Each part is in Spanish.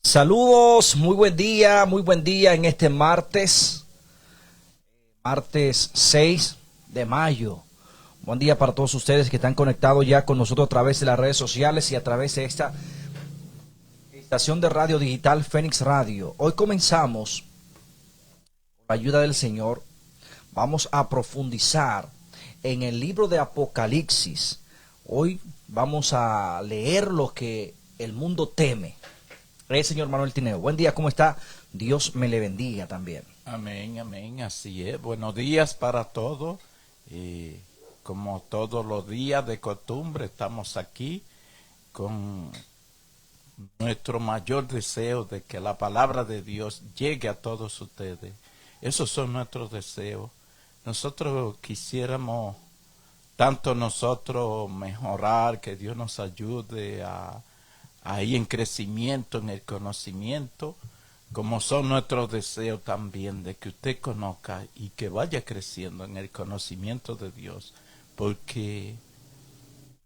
Saludos, muy buen día en este martes 6 de mayo. Buen día para todos ustedes que están conectados ya con nosotros a través de las redes sociales y a través de esta estación de radio digital Fénix Radio. Hoy comenzamos, con la ayuda del Señor, vamos a profundizar en el libro de Apocalipsis. Hoy vamos a leer lo que el mundo teme. Señor Manuel Tineo, buen día, ¿cómo está? Dios me le bendiga también. Amén, amén, así es. Buenos días para todos. Como todos los días de costumbre, estamos aquí con nuestro mayor deseo de que la palabra de Dios llegue a todos ustedes. Esos son nuestros deseos. Nosotros quisiéramos, tanto nosotros mejorar, que Dios nos ayude a ir en crecimiento, en el conocimiento, como son nuestros deseos también de que usted conozca y que vaya creciendo en el conocimiento de Dios, porque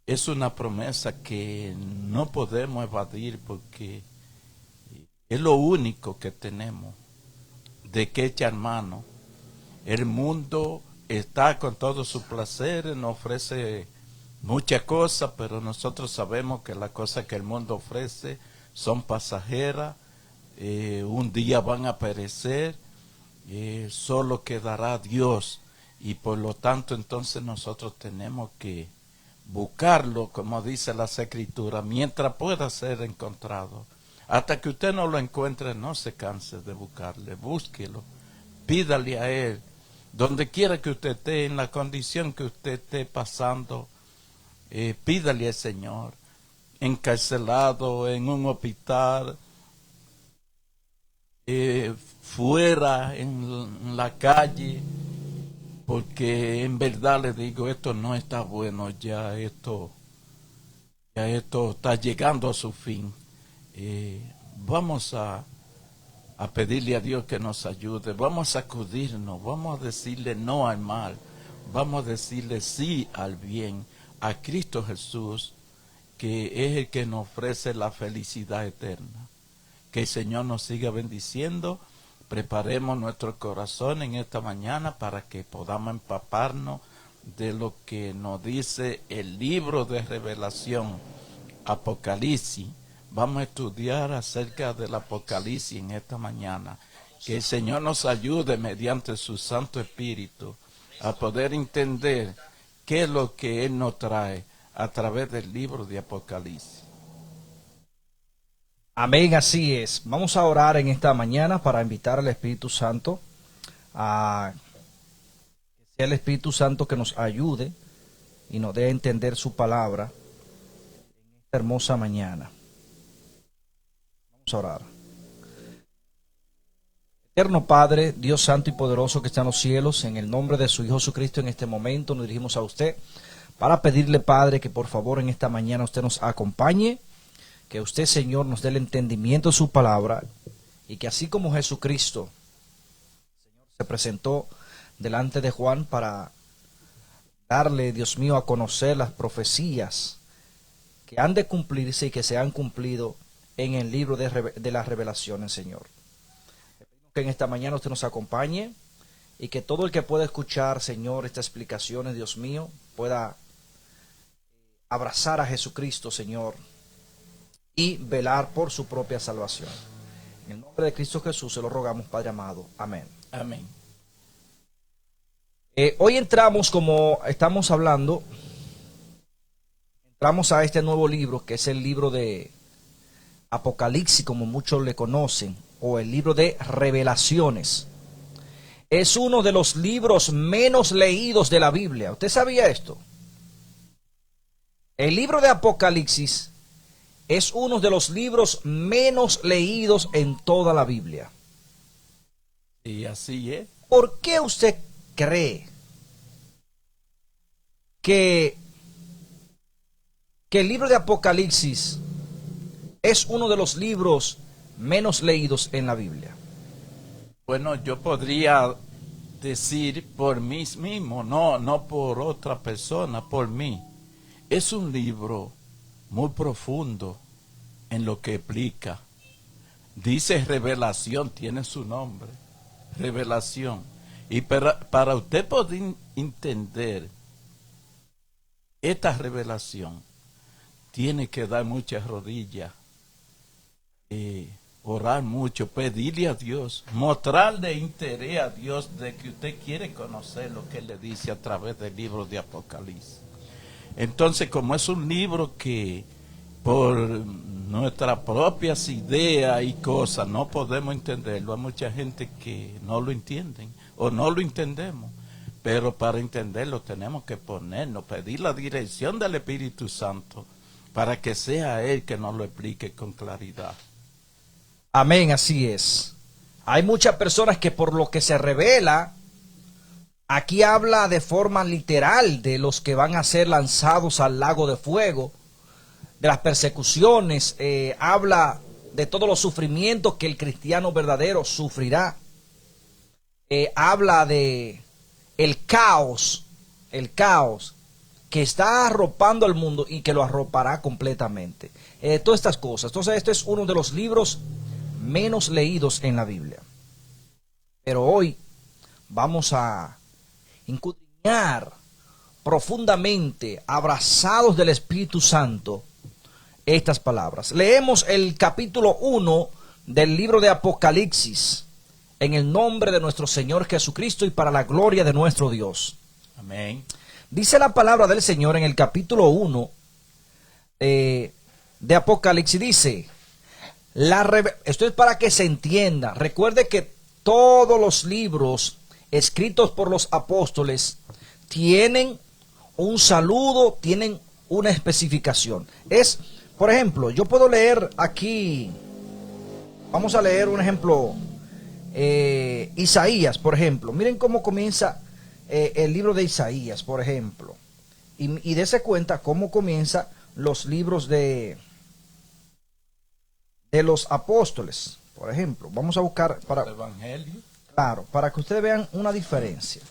es una promesa que no podemos evadir, porque es lo único que tenemos de que echar mano. El mundo está con todos sus placeres, nos ofrece muchas cosas, pero nosotros sabemos que las cosas que el mundo ofrece son pasajeras, un día van a perecer, solo quedará Dios, y por lo tanto entonces nosotros tenemos que buscarlo, como dice las Escrituras, mientras pueda ser encontrado. Hasta que usted no lo encuentre, no se canse de buscarle, búsquelo, pídale a Él, donde quiera que usted esté, en la condición que usted esté pasando. Pídale al Señor, encarcelado en un hospital, fuera en la calle, porque en verdad le digo, esto no está bueno, ya esto está llegando a su fin. Vamos a pedirle a Dios que nos ayude, vamos a sacudirnos, vamos a decirle no al mal, vamos a decirle sí al bien, a Cristo Jesús, que es el que nos ofrece la felicidad eterna. Que el Señor nos siga bendiciendo. Preparemos nuestro corazón en esta mañana para que podamos empaparnos de lo que nos dice el libro de Revelación, Apocalipsis. Vamos a estudiar acerca del Apocalipsis en esta mañana. Que el Señor nos ayude mediante su Santo Espíritu a poder entender qué es lo que Él nos trae a través del libro de Apocalipsis. Amén, así es. Vamos a orar en esta mañana para invitar al Espíritu Santo a que sea el Espíritu Santo que nos ayude y nos dé a entender su palabra en esta hermosa mañana. Vamos a orar. Eterno Padre, Dios Santo y Poderoso que está en los cielos, en el nombre de su Hijo Jesucristo, en este momento nos dirigimos a usted para pedirle, Padre, que por favor en esta mañana usted nos acompañe, que usted, Señor, nos dé el entendimiento de su palabra y que así como Jesucristo, Señor, se presentó delante de Juan para darle, Dios mío, a conocer las profecías que han de cumplirse y que se han cumplido en el libro de las revelaciones, Señor. Que en esta mañana usted nos acompañe y que todo el que pueda escuchar, Señor, estas explicaciones, Dios mío, pueda abrazar a Jesucristo, Señor, y velar por su propia salvación. En el nombre de Cristo Jesús se lo rogamos, Padre amado. Amén. Amén. Hoy entramos, como estamos hablando, entramos a este nuevo libro, que es el libro de Apocalipsis, como muchos le conocen, o el libro de Revelaciones. Es uno de los libros menos leídos de la Biblia. ¿Usted sabía esto? El libro de Apocalipsis es uno de los libros menos leídos en toda la Biblia. Y así es. ¿Por qué usted cree que el libro de Apocalipsis es uno de los libros menos leídos en la Biblia? Bueno, yo podría decir por mí mismo, no por otra persona, por mí. Es un libro muy profundo en lo que explica. Dice revelación, tiene su nombre, revelación. Y para usted poder entender esta revelación, tiene que dar muchas rodillas, orar mucho, pedirle a Dios, mostrarle interés a Dios de que usted quiere conocer lo que Él le dice a través del libro de Apocalipsis. Entonces, como es un libro que por nuestras propias ideas y cosas no podemos entenderlo, hay mucha gente que no lo entienden o no lo entendemos, pero para entenderlo tenemos que ponernos, pedir la dirección del Espíritu Santo para que sea Él que nos lo explique con claridad. Amén, así es. Hay muchas personas que por lo que se revela, aquí habla de forma literal de los que van a ser lanzados al lago de fuego, de las persecuciones, habla de todos los sufrimientos que el cristiano verdadero sufrirá. Habla de el caos que está arropando al mundo y que lo arropará completamente. Todas estas cosas. Entonces, este es uno de los libros menos leídos en la Biblia. Pero hoy vamos a escudriñar profundamente, abrazados del Espíritu Santo, estas palabras. Leemos el capítulo 1 del libro de Apocalipsis, en el nombre de nuestro Señor Jesucristo y para la gloria de nuestro Dios. Amén. Dice la palabra del Señor en el capítulo 1 de Apocalipsis, dice, esto es para que se entienda. Recuerde que todos los libros escritos por los apóstoles tienen un saludo, tienen una especificación. Por ejemplo, yo puedo leer aquí, vamos a leer un ejemplo, Isaías, por ejemplo. Miren cómo comienza el libro de Isaías, por ejemplo. Y dése cuenta cómo comienza los libros de los apóstoles, por ejemplo. Vamos a buscar para el Evangelio. Claro, para que ustedes vean una diferencia.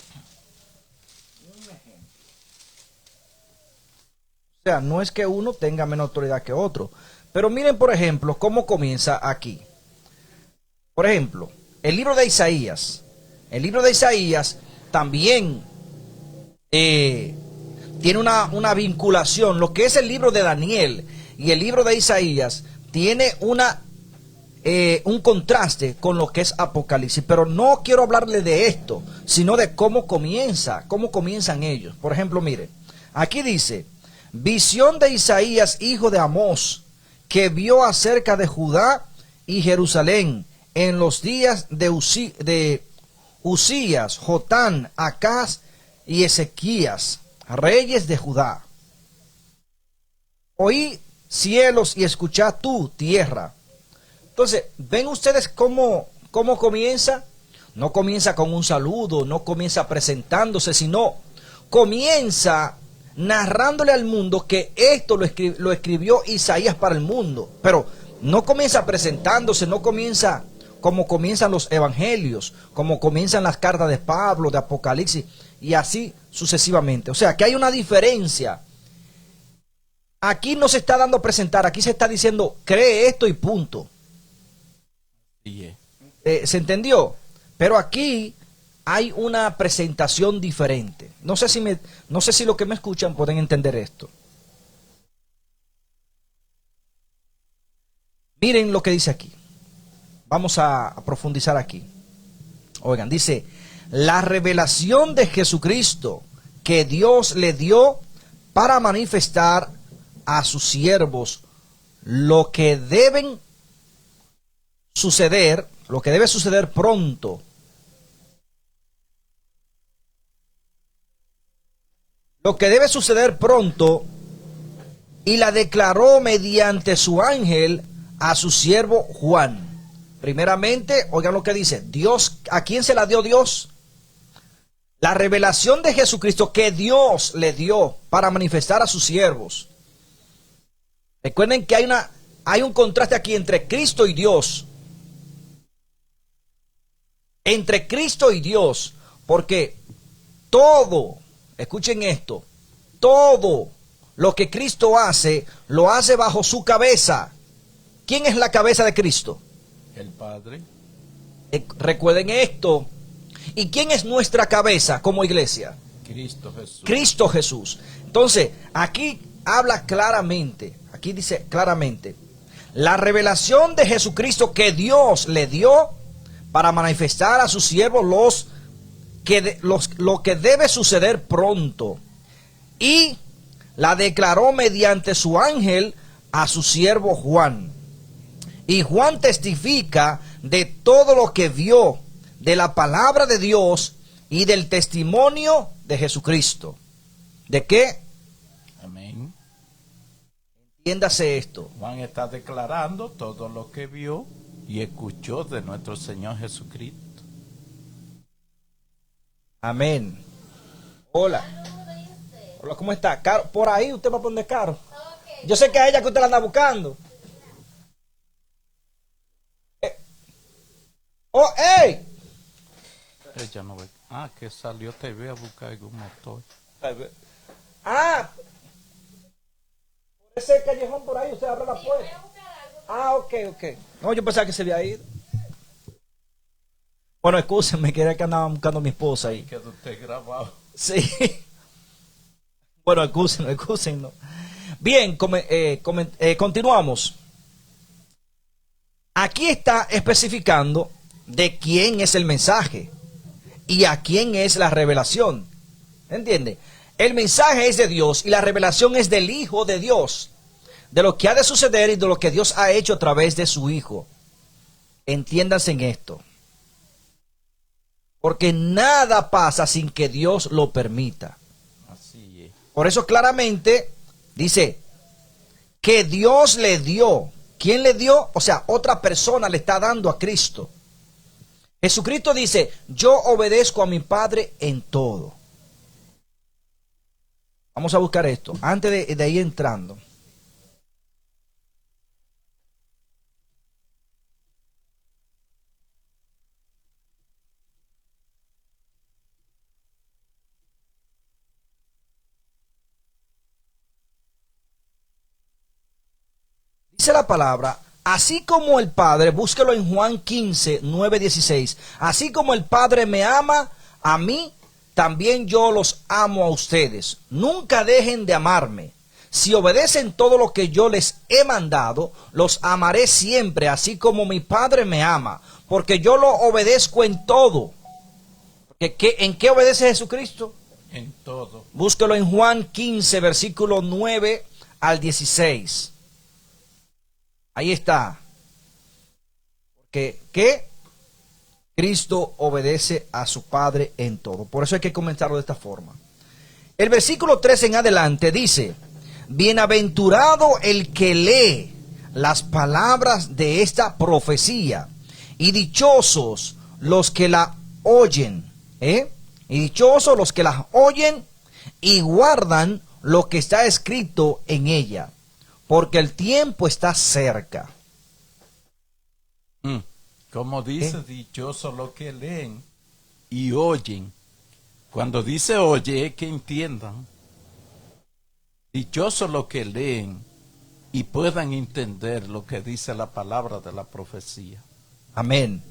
O sea, no es que uno tenga menos autoridad que otro. Pero miren, por ejemplo, cómo comienza aquí. Por ejemplo, el libro de Isaías. El libro de Isaías también tiene una vinculación. Lo que es el libro de Daniel y el libro de Isaías tiene un contraste con lo que es Apocalipsis. Pero no quiero hablarle de esto, sino de cómo comienzan ellos. Por ejemplo, miren, aquí dice: visión de Isaías, hijo de Amós, que vio acerca de Judá y Jerusalén en los días de Usías, Jotán, Acaz y Ezequías, reyes de Judá. Oí cielos y escuchad tú, tierra. Entonces, ¿ven ustedes cómo comienza? No comienza con un saludo, no comienza presentándose, sino comienza narrándole al mundo que esto lo escribió Isaías para el mundo. Pero no comienza presentándose, no comienza como comienzan los evangelios, como comienzan las cartas de Pablo, de Apocalipsis, y así sucesivamente. O sea, que hay una diferencia. Aquí no se está dando a presentar, aquí se está diciendo, cree esto y punto. ¿Se entendió? Pero aquí hay una presentación diferente. No sé si los que me escuchan pueden entender esto. Miren lo que dice aquí. Vamos a profundizar aquí. Oigan, dice: la revelación de Jesucristo que Dios le dio para manifestar a sus siervos lo que debe suceder pronto. Lo que debe suceder pronto, y la declaró mediante su ángel a su siervo Juan. Primeramente, oigan lo que dice Dios. ¿A quién se la dio Dios? La revelación de Jesucristo que Dios le dio para manifestar a sus siervos. Recuerden que hay un contraste aquí entre Cristo y Dios. Entre Cristo y Dios. Porque todo, escuchen esto, todo lo que Cristo hace, lo hace bajo su cabeza. ¿Quién es la cabeza de Cristo? El Padre. Recuerden esto. ¿Y quién es nuestra cabeza como iglesia? Cristo Jesús. Cristo Jesús. Entonces, aquí habla claramente, aquí dice claramente, la revelación de Jesucristo que Dios le dio para manifestar a sus siervos lo que debe suceder pronto. Y la declaró mediante su ángel a su siervo Juan. Y Juan testifica de todo lo que vio, de la palabra de Dios y del testimonio de Jesucristo. ¿De qué? Amén. Entiéndase esto. Juan está declarando todo lo que vio y escuchó de nuestro Señor Jesucristo. Amén. Hola. Hola, ¿cómo está? Caro, por ahí usted va a poner Caro. Yo sé que a ella que usted la anda buscando. ¡Oh, hey! Ella no ve. Ah, que salió TV a buscar algún motor. Ah, por ese callejón por ahí usted abre la puerta. Ah, ok. No, yo pensaba que se había ido. Bueno, excúsenme, que era que andaba buscando a mi esposa ahí. Quedó usted grabado. Sí. Bueno, excúsennos. Bien, continuamos. Aquí está especificando de quién es el mensaje y a quién es la revelación. ¿Entiende? El mensaje es de Dios y la revelación es del Hijo de Dios, de lo que ha de suceder y de lo que Dios ha hecho a través de su Hijo. Entiéndanse en esto. Porque nada pasa sin que Dios lo permita. Así es. Por eso claramente dice que Dios le dio. ¿Quién le dio? O sea, otra persona le está dando a Cristo. Jesucristo dice, yo obedezco a mi Padre en todo. Vamos a buscar esto, antes de ir entrando. Dice la palabra, así como el Padre, búsquelo en Juan 15, 9, 16. Así como el Padre me ama a mí, también yo los amo a ustedes. Nunca dejen de amarme. Si obedecen todo lo que yo les he mandado, los amaré siempre, así como mi Padre me ama. Porque yo lo obedezco en todo. ¿En qué obedece Jesucristo? En todo. Búsquelo en Juan 15, versículo 9 al 16. Ahí está. Que Cristo obedece a su Padre en todo. Por eso hay que comentarlo de esta forma. El versículo 3 en adelante dice, bienaventurado el que lee las palabras de esta profecía y dichosos los que la oyen. Y dichosos los que las oyen y guardan lo que está escrito en ella, porque el tiempo está cerca. Como dice, dichosos los que leen y oyen. Cuando dice oye, es que entiendan. Dichosos los que leen y puedan entender lo que dice la palabra de la profecía. Amén.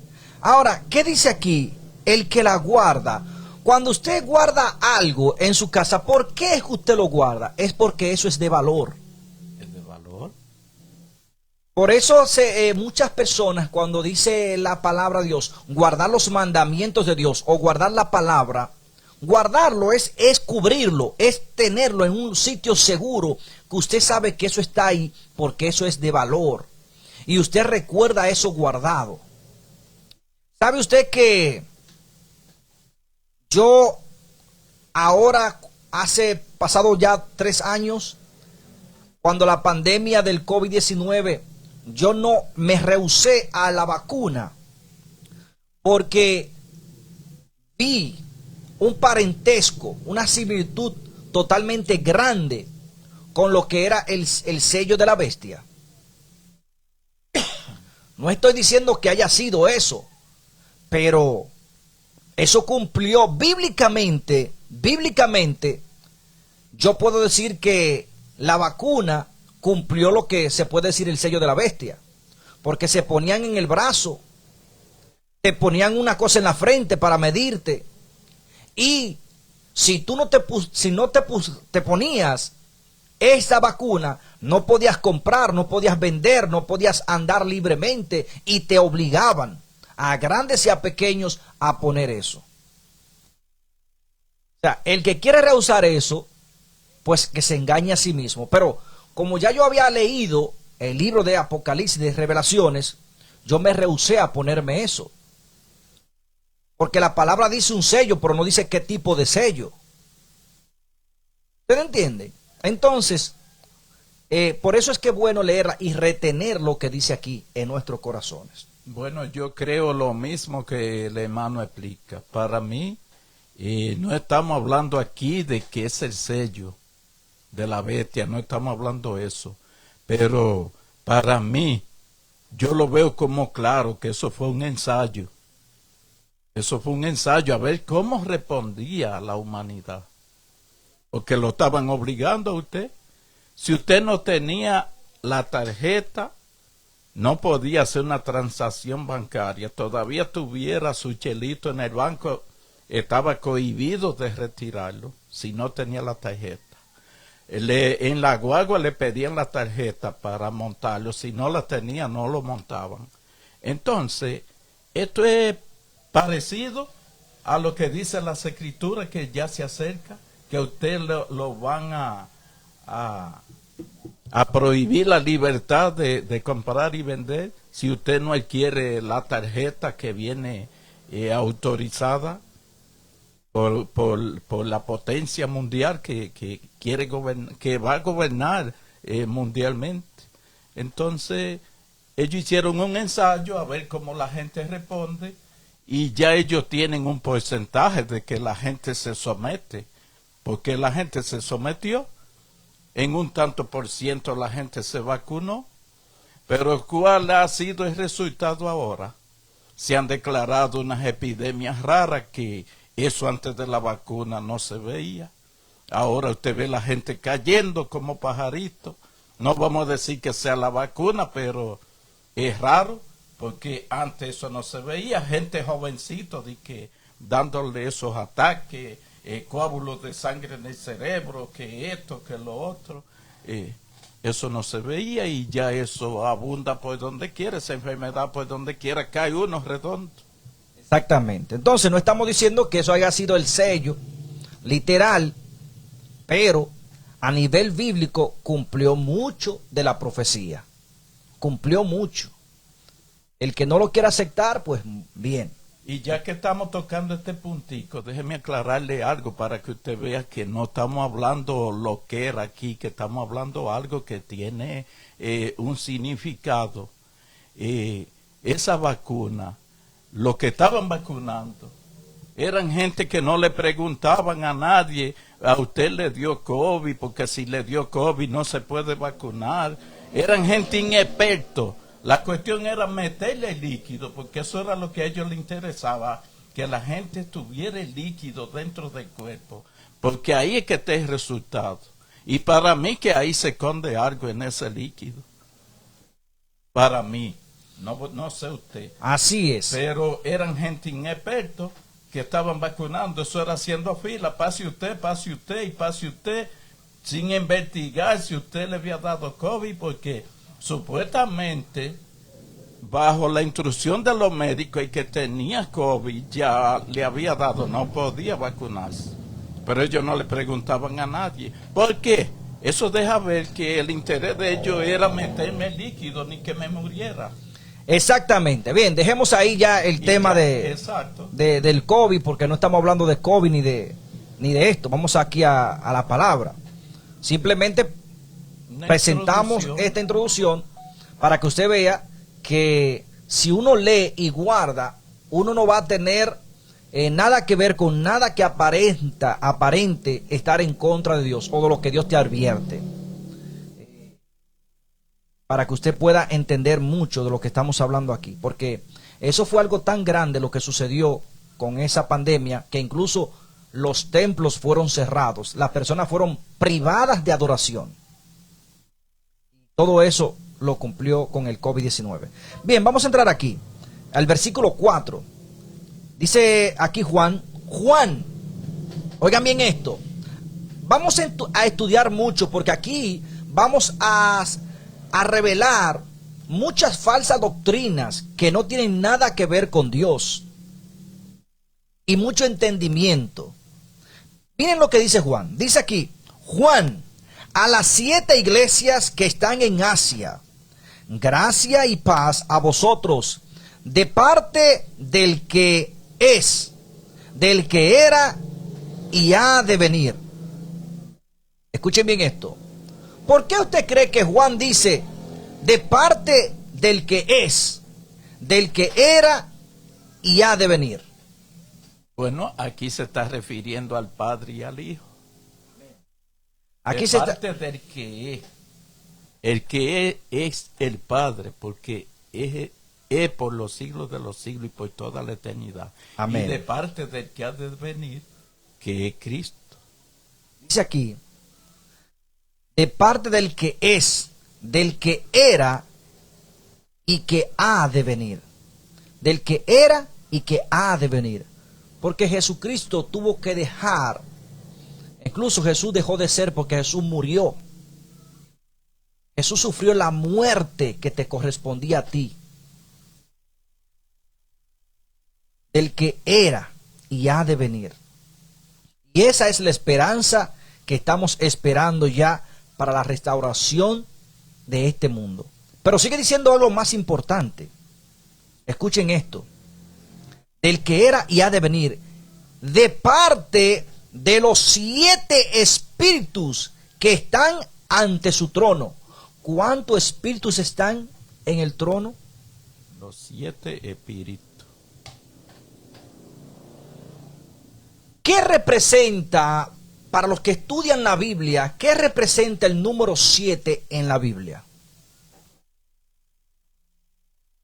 Ahora, ¿qué dice aquí? El que la guarda. Cuando usted guarda algo en su casa, ¿por qué es que usted lo guarda? Es porque eso es de valor. ¿Es de valor? Por eso muchas personas cuando dice la palabra de Dios, guardar los mandamientos de Dios o guardar la palabra, guardarlo es cubrirlo, es tenerlo en un sitio seguro, que usted sabe que eso está ahí porque eso es de valor. Y usted recuerda eso guardado. ¿Sabe usted que yo ahora, hace pasado ya 3 años, cuando la pandemia del COVID-19, yo no me rehusé a la vacuna porque vi un parentesco, una similitud totalmente grande con lo que era el sello de la bestia? No estoy diciendo que haya sido eso, pero eso cumplió bíblicamente, yo puedo decir que la vacuna cumplió lo que se puede decir el sello de la bestia. porque se ponían en el brazo, te ponían una cosa en la frente para medirte, y si tú no te ponías esa vacuna, no podías comprar, no podías vender, no podías andar libremente, y te obligaban a grandes y a pequeños a poner eso. O sea, el que quiere rehusar eso, pues que se engañe a sí mismo. Pero como ya yo había leído el libro de Apocalipsis, de Revelaciones, yo me rehusé a ponerme eso. Porque la palabra dice un sello, pero no dice qué tipo de sello. ¿Usted entiende? Entonces, por eso es que es bueno leerla y retener lo que dice aquí en nuestros corazones. Bueno, yo creo lo mismo que el hermano explica. Para mí, no estamos hablando aquí de que es el sello de la bestia, no estamos hablando de eso. Pero para mí, yo lo veo como claro que eso fue un ensayo. Eso fue un ensayo a ver cómo respondía la humanidad. Porque lo estaban obligando a usted. Si usted no tenía la tarjeta, no podía hacer una transacción bancaria. Todavía tuviera su chelito en el banco, estaba cohibido de retirarlo si no tenía la tarjeta. En la guagua le pedían la tarjeta para montarlo. Si no la tenía, no lo montaban. Entonces, esto es parecido a lo que dice las escrituras, que ya se acerca, que a usted lo van a prohibir la libertad de comprar y vender si usted no adquiere la tarjeta que viene autorizada por la potencia mundial que quiere gobernar, que va a gobernar mundialmente. Entonces, ellos hicieron un ensayo a ver cómo la gente responde, y ya ellos tienen un porcentaje de que la gente se somete, porque la gente se sometió, en un tanto por ciento la gente se vacunó. Pero ¿cuál ha sido el resultado ahora? Se han declarado unas epidemias raras que eso antes de la vacuna no se veía. Ahora usted ve la gente cayendo como pajaritos. No vamos a decir que sea la vacuna, pero es raro, porque antes eso no se veía. Gente jovencito de que dándole esos ataques, coágulos de sangre en el cerebro, que esto, que lo otro. Eso no se veía, y ya eso abunda por donde quiera, esa enfermedad por donde quiera, cae uno redondo. Exactamente. Entonces no estamos diciendo que eso haya sido el sello literal, pero a nivel bíblico cumplió mucho de la profecía. Cumplió mucho. El que no lo quiera aceptar, pues bien. Y ya que estamos tocando este puntico, déjeme aclararle algo para que usted vea que no estamos hablando lo que era aquí, que estamos hablando algo que tiene un significado. Esa vacuna, los que estaban vacunando, eran gente que no le preguntaban a nadie, a usted le dio COVID, porque si le dio COVID no se puede vacunar. Eran gente inexperto. La cuestión era meterle el líquido, porque eso era lo que a ellos les interesaba, que la gente tuviera el líquido dentro del cuerpo, porque ahí es que está el resultado. Y para mí que ahí se esconde algo en ese líquido. Para mí, no sé usted. Así es. Pero eran gente inexperto que estaban vacunando. Eso era haciendo fila, pase usted y pase usted, sin investigar si usted le había dado COVID, porque supuestamente, bajo la instrucción de los médicos, el que tenía COVID ya le había dado, no podía vacunarse. Pero ellos no le preguntaban a nadie. ¿Por qué? Eso deja ver que el interés de ellos era meterme el líquido, ni que me muriera. Exactamente. Bien, dejemos ahí ya el tema del COVID, porque no estamos hablando de COVID ni de esto. Vamos aquí a la palabra. Simplemente presentamos esta introducción para que usted vea que si uno lee y guarda, uno no va a tener nada que ver con nada que aparente estar en contra de Dios o de lo que Dios te advierte. Para que usted pueda entender mucho de lo que estamos hablando aquí, porque eso fue algo tan grande lo que sucedió con esa pandemia, que incluso los templos fueron cerrados, las personas fueron privadas de adoración. Todo eso lo cumplió con el COVID-19. Bien, vamos a entrar aquí, al versículo 4. Dice aquí Juan, oigan bien esto. Vamos a estudiar mucho porque aquí vamos a revelar muchas falsas doctrinas que no tienen nada que ver con Dios y mucho entendimiento. Miren lo que dice Juan. Dice aquí, Juan, a las 7 iglesias que están en Asia, gracia y paz a vosotros, de parte del que es, del que era y ha de venir. Escuchen bien esto. ¿Por qué usted cree que Juan dice de parte del que es, del que era y ha de venir? Bueno, aquí se está refiriendo al Padre y al Hijo. Aquí de parte del que es. El que es el Padre, porque es por los siglos de los siglos y por toda la eternidad. Amén. Y de parte del que ha de venir, que es Cristo. Dice aquí, de parte del que es, del que era y que ha de venir. Del que era y que ha de venir. Porque Jesucristo tuvo que dejar, incluso Jesús dejó de ser porque Jesús murió. Jesús sufrió la muerte que te correspondía a ti. Del que era y ha de venir. Y esa es la esperanza que estamos esperando ya para la restauración de este mundo. Pero sigue diciendo algo más importante. Escuchen esto. Del que era y ha de venir, de parte de los 7 espíritus que están ante su trono. ¿Cuántos espíritus están en el trono? Los 7 espíritus. ¿Qué representa, para los que estudian la Biblia, qué representa el número 7 en la Biblia?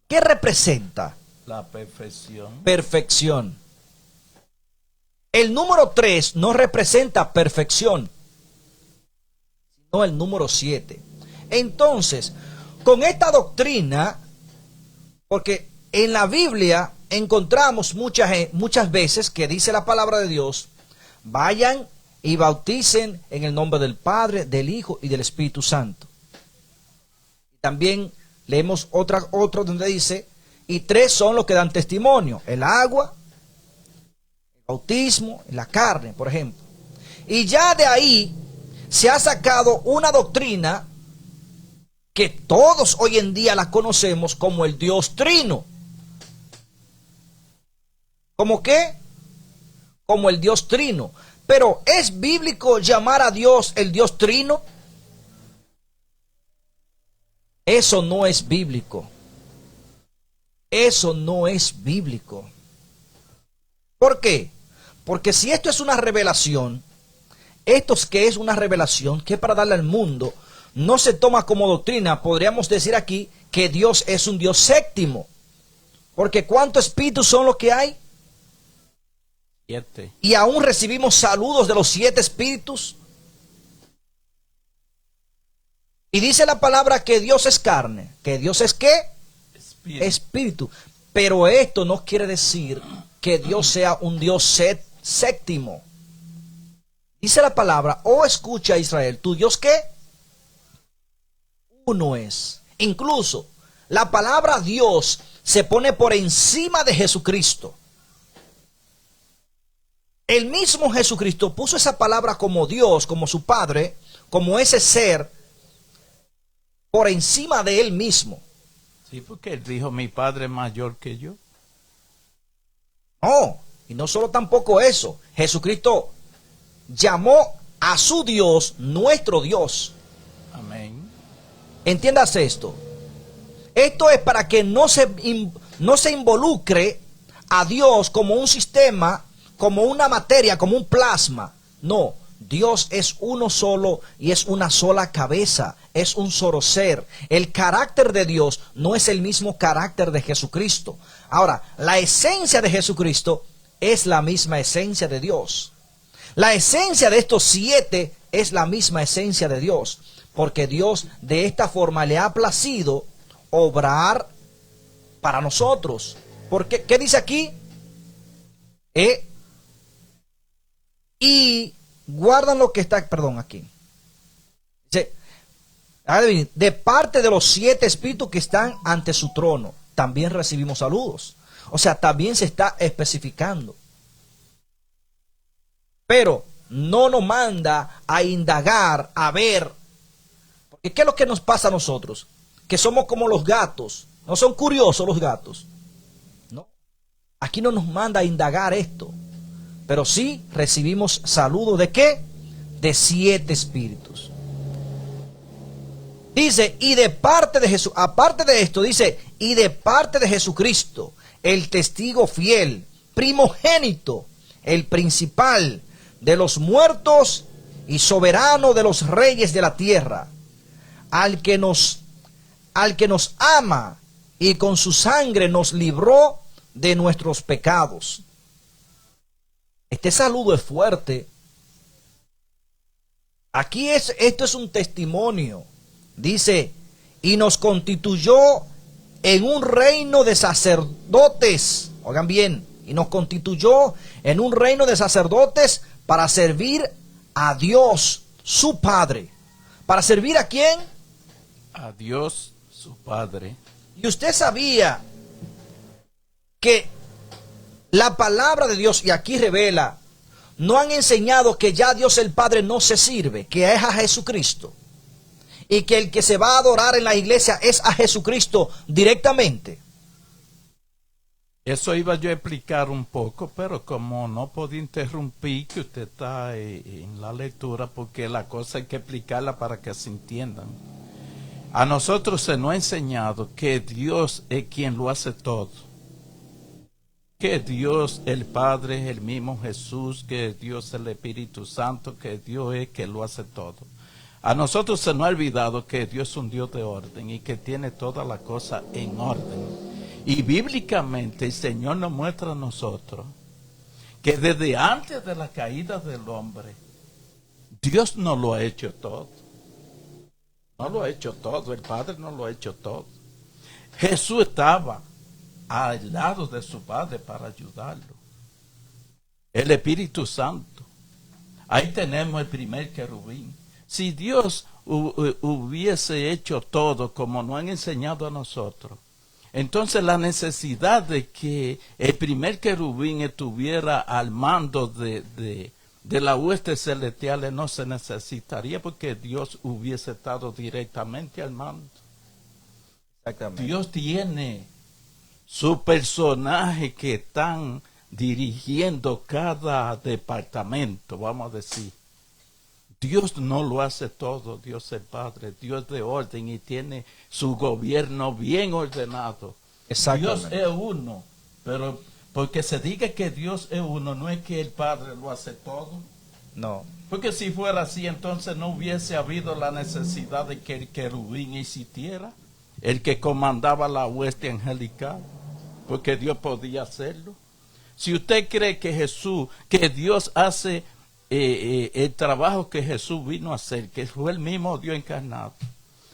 ¿Qué representa? La perfección. Perfección. El número 3 no representa perfección, sino el número 7. Entonces, con esta doctrina, porque en la Biblia encontramos muchas veces que dice la palabra de Dios, vayan y bauticen en el nombre del Padre, del Hijo y del Espíritu Santo. También leemos otro donde dice, y 3 son los que dan testimonio, el agua, el bautismo, la carne, por ejemplo. Y ya de ahí se ha sacado una doctrina que todos hoy en día la conocemos como el Dios Trino. ¿Cómo qué? Como el Dios Trino. Pero ¿es bíblico llamar a Dios el Dios Trino? Eso no es bíblico. Eso no es bíblico. ¿Por qué? Porque si esto es una revelación, esto es que es una revelación que para darle al mundo no se toma como doctrina. Podríamos decir aquí que Dios es un Dios séptimo. Porque ¿cuántos espíritus son los que hay? 7. Y aún recibimos saludos de los 7 espíritus. Y dice la palabra que Dios es carne. ¿Que Dios es qué? Espíritu. Pero esto no quiere decir que Dios sea un Dios séptimo. Dice la palabra, escucha Israel, ¿tu Dios qué? Uno es. Incluso la palabra Dios se pone por encima de Jesucristo. El mismo Jesucristo puso esa palabra como Dios, como su Padre, como ese ser, por encima de él mismo. Sí, porque él dijo, mi Padre es mayor que yo. No, y no solo tampoco eso. Jesucristo llamó a su Dios nuestro Dios. Amén. Entiendas esto. Esto es para que no se involucre a Dios como un sistema, como una materia, como un plasma. No, Dios es uno solo y es una sola cabeza, es un solo ser. El carácter de Dios no es el mismo carácter de Jesucristo. Ahora, la esencia de Jesucristo es la misma esencia de Dios. La esencia de estos 7 es la misma esencia de Dios. porque Dios de esta forma le ha placido obrar para nosotros. Porque, ¿qué dice aquí? Y guardan lo que está, perdón, aquí. Dice, de parte de los 7 espíritus que están ante su trono, también recibimos saludos. O sea, también se está especificando. Pero no nos manda a indagar, a ver. Porque ¿qué es lo que nos pasa a nosotros? Que somos como los gatos. No son curiosos los gatos. No. Aquí no nos manda a indagar esto. Pero sí recibimos saludos ¿de qué? De 7 espíritus. Dice, y de parte de Jesús, aparte de esto, dice, y de parte de Jesucristo, el testigo fiel, primogénito, el principal de los muertos y soberano de los reyes de la tierra, al que nos ama y con su sangre nos libró de nuestros pecados. Este saludo es fuerte. Aquí esto es un testimonio. Dice, y nos constituyó en un reino de sacerdotes. Oigan bien, y nos constituyó en un reino de sacerdotes para servir a Dios, su Padre. ¿Para servir a quién? A Dios, su Padre. Y usted sabía que la palabra de Dios, y aquí revela, no han enseñado que ya Dios el Padre no se sirve, que es a Jesucristo. Y que el que se va a adorar en la iglesia es a Jesucristo directamente. Eso iba yo a explicar un poco, pero como no podía interrumpir que usted está en la lectura, porque la cosa hay que explicarla para que se entiendan. A nosotros se nos ha enseñado que Dios es quien lo hace todo. Que Dios el Padre es el mismo Jesús, que Dios el Espíritu Santo, que Dios es quien lo hace todo. A nosotros se nos ha olvidado que Dios es un Dios de orden y que tiene todas las cosas en orden. Y bíblicamente el Señor nos muestra a nosotros que desde antes de la caída del hombre, Dios no lo ha hecho todo. No lo ha hecho todo, el Padre no lo ha hecho todo. Jesús estaba al lado de su Padre para ayudarlo. El Espíritu Santo. Ahí tenemos el primer querubín. Si Dios hubiese hecho todo como nos han enseñado a nosotros, entonces la necesidad de que el primer querubín estuviera al mando de las huestes celestiales no se necesitaría, porque Dios hubiese estado directamente al mando. Exactamente. Dios tiene su personaje que están dirigiendo cada departamento, vamos a decir. Dios no lo hace todo, Dios el Padre, Dios de orden y tiene su gobierno bien ordenado. Dios es uno, pero porque se diga que Dios es uno, no es que el Padre lo hace todo. No. Porque si fuera así, entonces no hubiese habido la necesidad de que el querubín existiera, el que comandaba la hueste angelical, porque Dios podía hacerlo. Si usted cree que Dios hace el trabajo que Jesús vino a hacer, que fue el mismo Dios encarnado,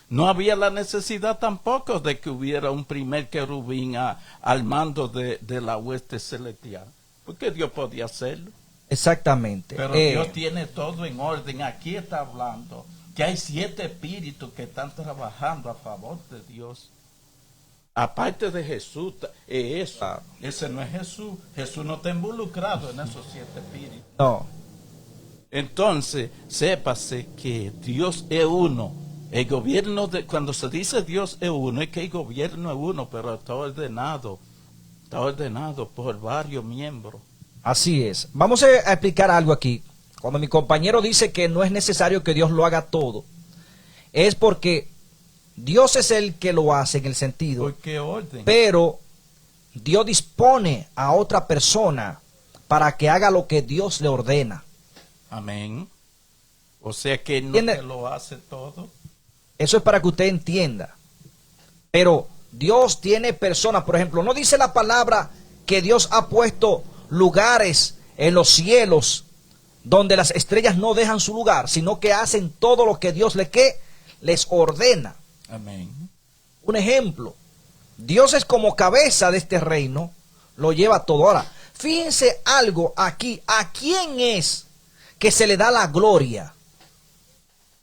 no había la necesidad tampoco de que hubiera un primer querubín al mando de la hueste celestial, porque Dios podía hacerlo. Exactamente. Pero Dios tiene todo en orden. Aquí está hablando que hay 7 espíritus que están trabajando a favor de Dios. Aparte de Jesús, ese no es Jesús. Jesús no está involucrado en esos 7 espíritus. No. Entonces, sépase que Dios es uno. El gobierno, cuando se dice Dios es uno, es que el gobierno es uno, pero está ordenado por varios miembros. Así es. Vamos a explicar algo aquí. Cuando mi compañero dice que no es necesario que Dios lo haga todo, es porque Dios es el que lo hace en el sentido. ¿Por qué orden? Pero Dios dispone a otra persona para que haga lo que Dios le ordena. Amén. O sea que no te lo hace todo. Eso es para que usted entienda. Pero Dios tiene personas, por ejemplo, no dice la palabra que Dios ha puesto lugares en los cielos donde las estrellas no dejan su lugar, sino que hacen todo lo que Dios les ordena. Amén. Un ejemplo, Dios es como cabeza de este reino, lo lleva todo. Ahora, fíjense algo aquí, ¿a quién es que se le da la gloria?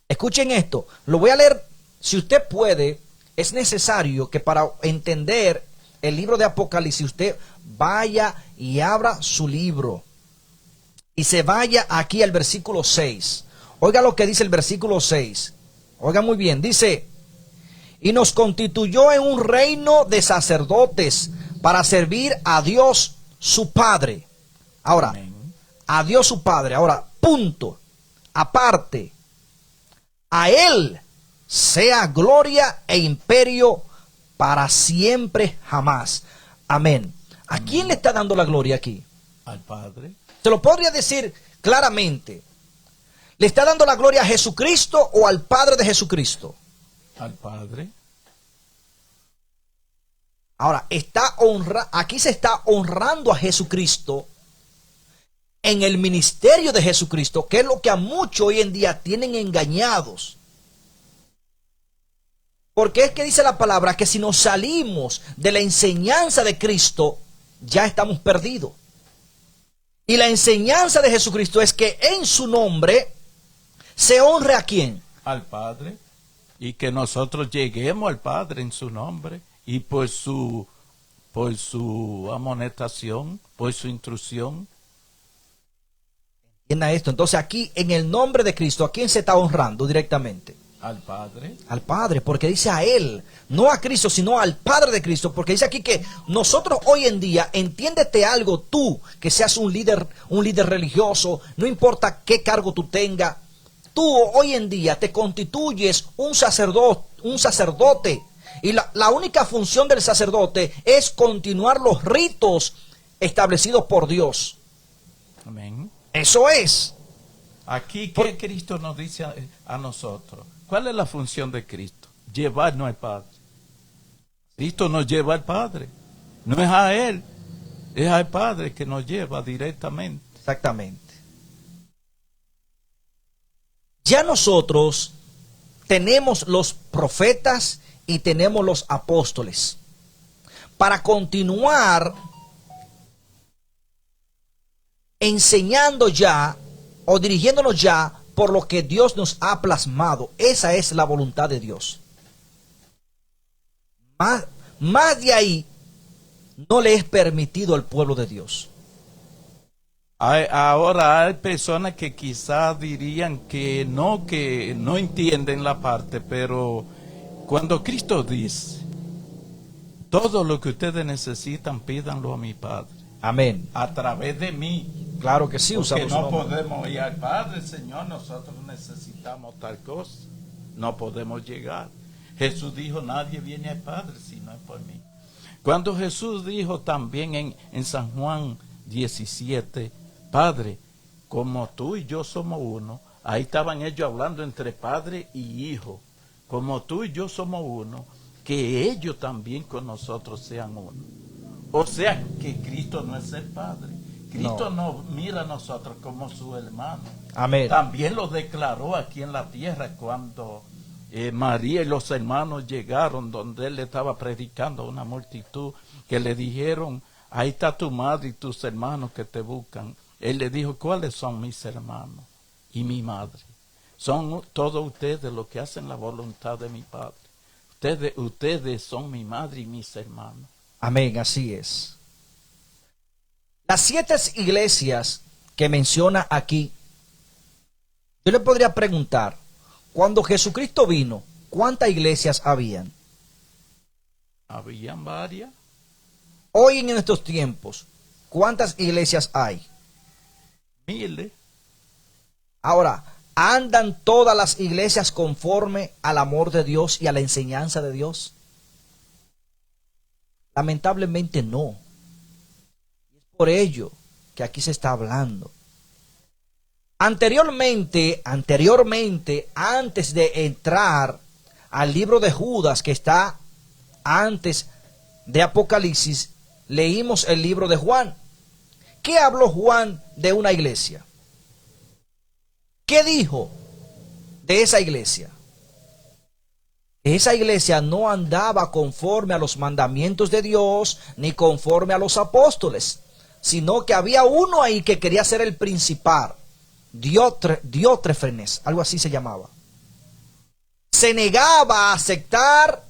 Escuchen esto, lo voy a leer, si usted puede, es necesario que para entender el libro de Apocalipsis usted vaya y abra su libro y se vaya aquí al versículo 6. Oiga lo que dice el versículo 6. Oiga muy bien, dice: y nos constituyó en un reino de sacerdotes para servir a Dios su Padre. Ahora, Amén. a Dios su Padre. Ahora, punto. Aparte, a Él sea gloria e imperio para siempre jamás. Amén. ¿A quién le está dando la gloria aquí? Al Padre. Se lo podría decir claramente. ¿Le está dando la gloria a Jesucristo o al Padre de Jesucristo? Al Padre. Ahora, aquí se está honrando a Jesucristo en el ministerio de Jesucristo, que es lo que a muchos hoy en día tienen engañados. Porque es que dice la palabra que si nos salimos de la enseñanza de Cristo, ya estamos perdidos. Y la enseñanza de Jesucristo es que en su nombre se honre a ¿quién? Al Padre. Y que nosotros lleguemos al Padre en su nombre. Y por su amonestación, por su instrucción. Entienda esto. Entonces aquí en el nombre de Cristo, ¿a quién se está honrando directamente? Al Padre. Al Padre, porque dice a Él, no a Cristo, sino al Padre de Cristo, porque dice aquí que nosotros hoy en día, entiéndete algo tú, que seas un líder religioso, no importa qué cargo tú tengas, tú hoy en día te constituyes un sacerdote, y la única función del sacerdote es continuar los ritos establecidos por Dios. Amén. Eso es. Aquí, ¿qué Cristo nos dice a nosotros? ¿Cuál es la función de Cristo? Llevarnos al Padre. Cristo nos lleva al Padre. No es a Él, es al Padre que nos lleva directamente. Exactamente. Ya nosotros tenemos los profetas y tenemos los apóstoles para continuar enseñando ya o dirigiéndonos ya por lo que Dios nos ha plasmado. Esa es la voluntad de Dios. Más de ahí no le es permitido al pueblo de Dios. Ahora hay personas que quizás dirían que no entienden la parte, pero cuando Cristo dice, todo lo que ustedes necesitan, pídanlo a mi Padre. Amén. A través de mí. Claro que sí, Porque usamos no su nombre. podemos ir al Padre, Señor, nosotros necesitamos tal cosa. No podemos llegar. Jesús dijo, nadie viene al Padre si no es por mí. Cuando Jesús dijo también en San Juan 17, Padre, como tú y yo somos uno, ahí estaban ellos hablando entre Padre y Hijo. Como tú y yo somos uno, que ellos también con nosotros sean uno. O sea, que Cristo no es el Padre. Cristo no mira a nosotros como su hermano. Amén. También lo declaró aquí en la tierra cuando María y los hermanos llegaron donde él le estaba predicando a una multitud que le dijeron, ahí está tu madre y tus hermanos que te buscan. Él le dijo, ¿cuáles son mis hermanos y mi madre? Son todos ustedes los que hacen la voluntad de mi Padre. Ustedes son mi madre y mis hermanos. Amén, así es. Las 7 iglesias que menciona aquí, yo le podría preguntar, cuando Jesucristo vino, ¿cuántas iglesias habían? Habían varias. Hoy en estos tiempos, ¿cuántas iglesias hay? Miles. Ahora, ¿andan todas las iglesias conforme al amor de Dios y a la enseñanza de Dios? Lamentablemente no. Es por ello que aquí se está hablando. Anteriormente, antes de entrar al libro de Judas, que está antes de Apocalipsis, leímos el libro de Juan. ¿Qué habló Juan de una iglesia? ¿Qué dijo de esa iglesia? Esa iglesia no andaba conforme a los mandamientos de Dios ni conforme a los apóstoles, sino que había uno ahí que quería ser el principal, Diótrefes, algo así se llamaba. Se negaba a aceptar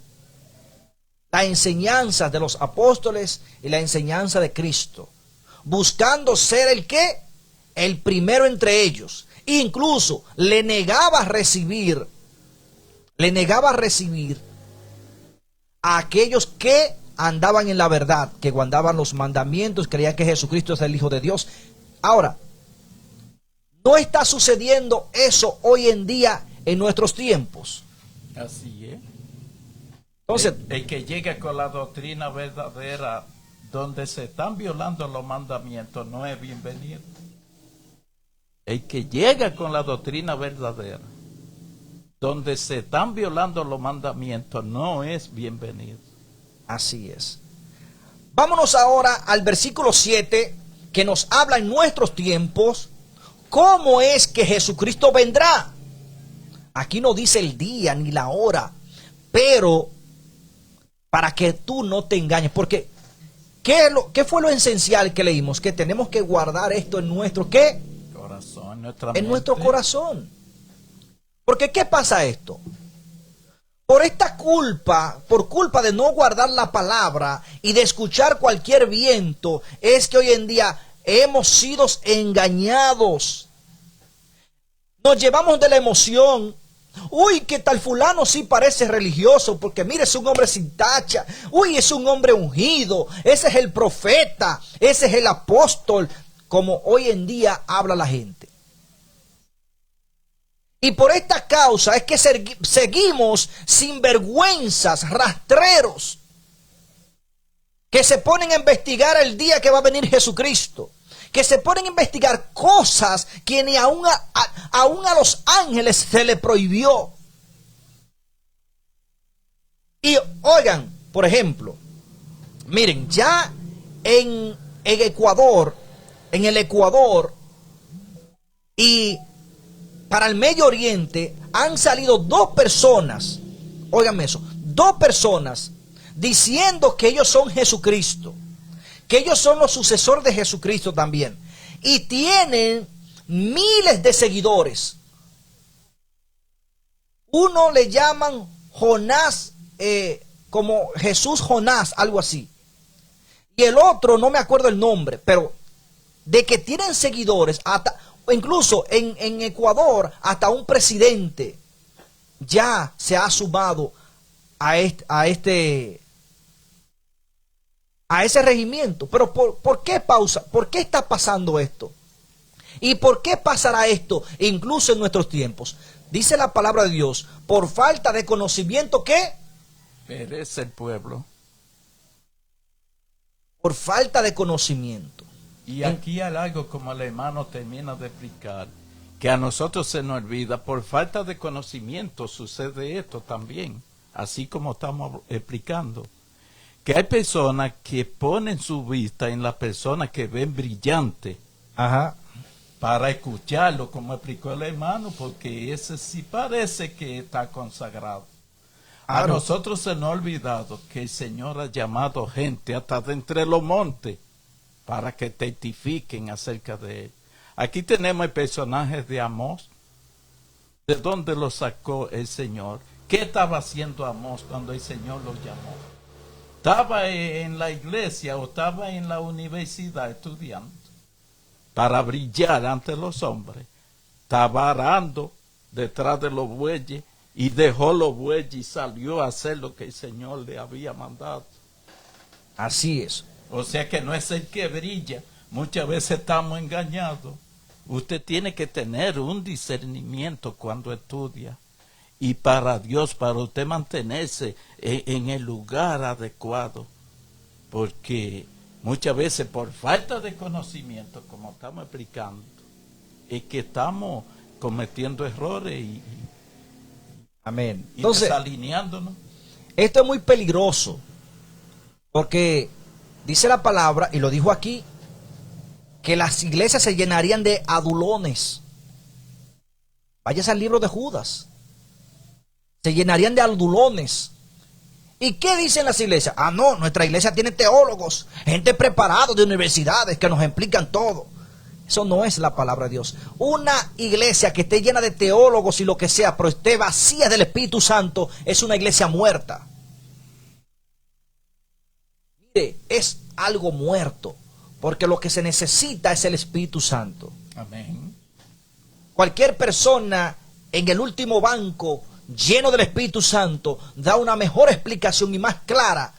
la enseñanza de los apóstoles y la enseñanza de Cristo, buscando ser el ¿qué? El primero entre ellos. Incluso le negaba recibir a aquellos que andaban en la verdad, que guardaban los mandamientos, creían que Jesucristo es el Hijo de Dios. Ahora, ¿no está sucediendo eso hoy en día en nuestros tiempos? Así es. Entonces, El que llega con la doctrina verdadera donde se están violando los mandamientos no es bienvenido. El que llega con la doctrina verdadera donde se están violando los mandamientos no es bienvenido. así es. Vámonos ahora al versículo 7, que nos habla en nuestros tiempos cómo es que Jesucristo vendrá. Aquí no dice el día ni la hora, pero para que tú no te engañes, porque ¿qué fue lo esencial que leímos? Que tenemos que guardar esto en nuestro ¿qué? Corazón, en nuestro corazón. Porque ¿qué pasa esto? Por esta culpa, por culpa de no guardar la palabra y de escuchar cualquier viento, es que hoy en día hemos sido engañados. Nos llevamos de la emoción. Uy, que tal fulano sí parece religioso, porque mire, es un hombre sin tacha. Uy, es un hombre ungido. Ese es el profeta, ese es el apóstol, como hoy en día habla la gente. Y por esta causa es que seguimos sin vergüenzas, rastreros, que se ponen a investigar el día que va a venir Jesucristo, que se ponen a investigar cosas que ni aún a los ángeles se le prohibió. Y oigan, por ejemplo, miren, ya en Ecuador, en el Ecuador y para el Medio Oriente han salido dos personas, óiganme eso, dos personas diciendo que ellos son Jesucristo, que ellos son los sucesores de Jesucristo también, y tienen miles de seguidores. Uno le llaman Jonás, como Jesús Jonás, algo así, y el otro no me acuerdo el nombre, pero de que tienen seguidores, hasta incluso en Ecuador, hasta un presidente ya se ha sumado a ese regimiento. Pero ¿por qué pausa? ¿Por qué está pasando esto? ¿Y por qué pasará esto incluso en nuestros tiempos? Dice la palabra de Dios, por falta de conocimiento, ¿qué? Perece el pueblo. Por falta de conocimiento. Y aquí hay algo, como el hermano termina de explicar, que a nosotros se nos olvida. Por falta de conocimiento sucede esto también, así como estamos explicando. Que hay personas que ponen su vista en las personas que ven brillante. Ajá. Para escucharlo, como explicó el hermano, porque ese sí parece que está consagrado. A nosotros se nos ha olvidado que el Señor ha llamado gente hasta de entre los montes para que testifiquen acerca de él. Aquí tenemos el personaje de Amós. ¿De dónde lo sacó el Señor? ¿Qué estaba haciendo Amós cuando el Señor lo llamó? ¿Estaba en la iglesia o estaba en la universidad estudiando para brillar ante los hombres? Estaba arando detrás de los bueyes y dejó los bueyes y salió a hacer lo que el Señor le había mandado. Así es. O sea que no es el que brilla. Muchas veces estamos engañados. Usted tiene que tener un discernimiento cuando estudia. Y para Dios, para usted mantenerse en el lugar adecuado. Porque muchas veces por falta de conocimiento, como estamos explicando, es que estamos cometiendo errores y amén. Y entonces, desalineándonos. Esto es muy peligroso. Porque dice la palabra, y lo dijo aquí, que las iglesias se llenarían de adulones. Vayas al libro de Judas. Se llenarían de aldulones. ¿Y qué dicen las iglesias? Ah, no, nuestra iglesia tiene teólogos, gente preparada de universidades que nos explican todo. Eso no es la palabra de Dios. Una iglesia que esté llena de teólogos y lo que sea, pero esté vacía del Espíritu Santo, es una iglesia muerta. Mire, es algo muerto, porque lo que se necesita es el Espíritu Santo. Amén. Cualquier persona en el último banco lleno del Espíritu Santo da una mejor explicación y más clara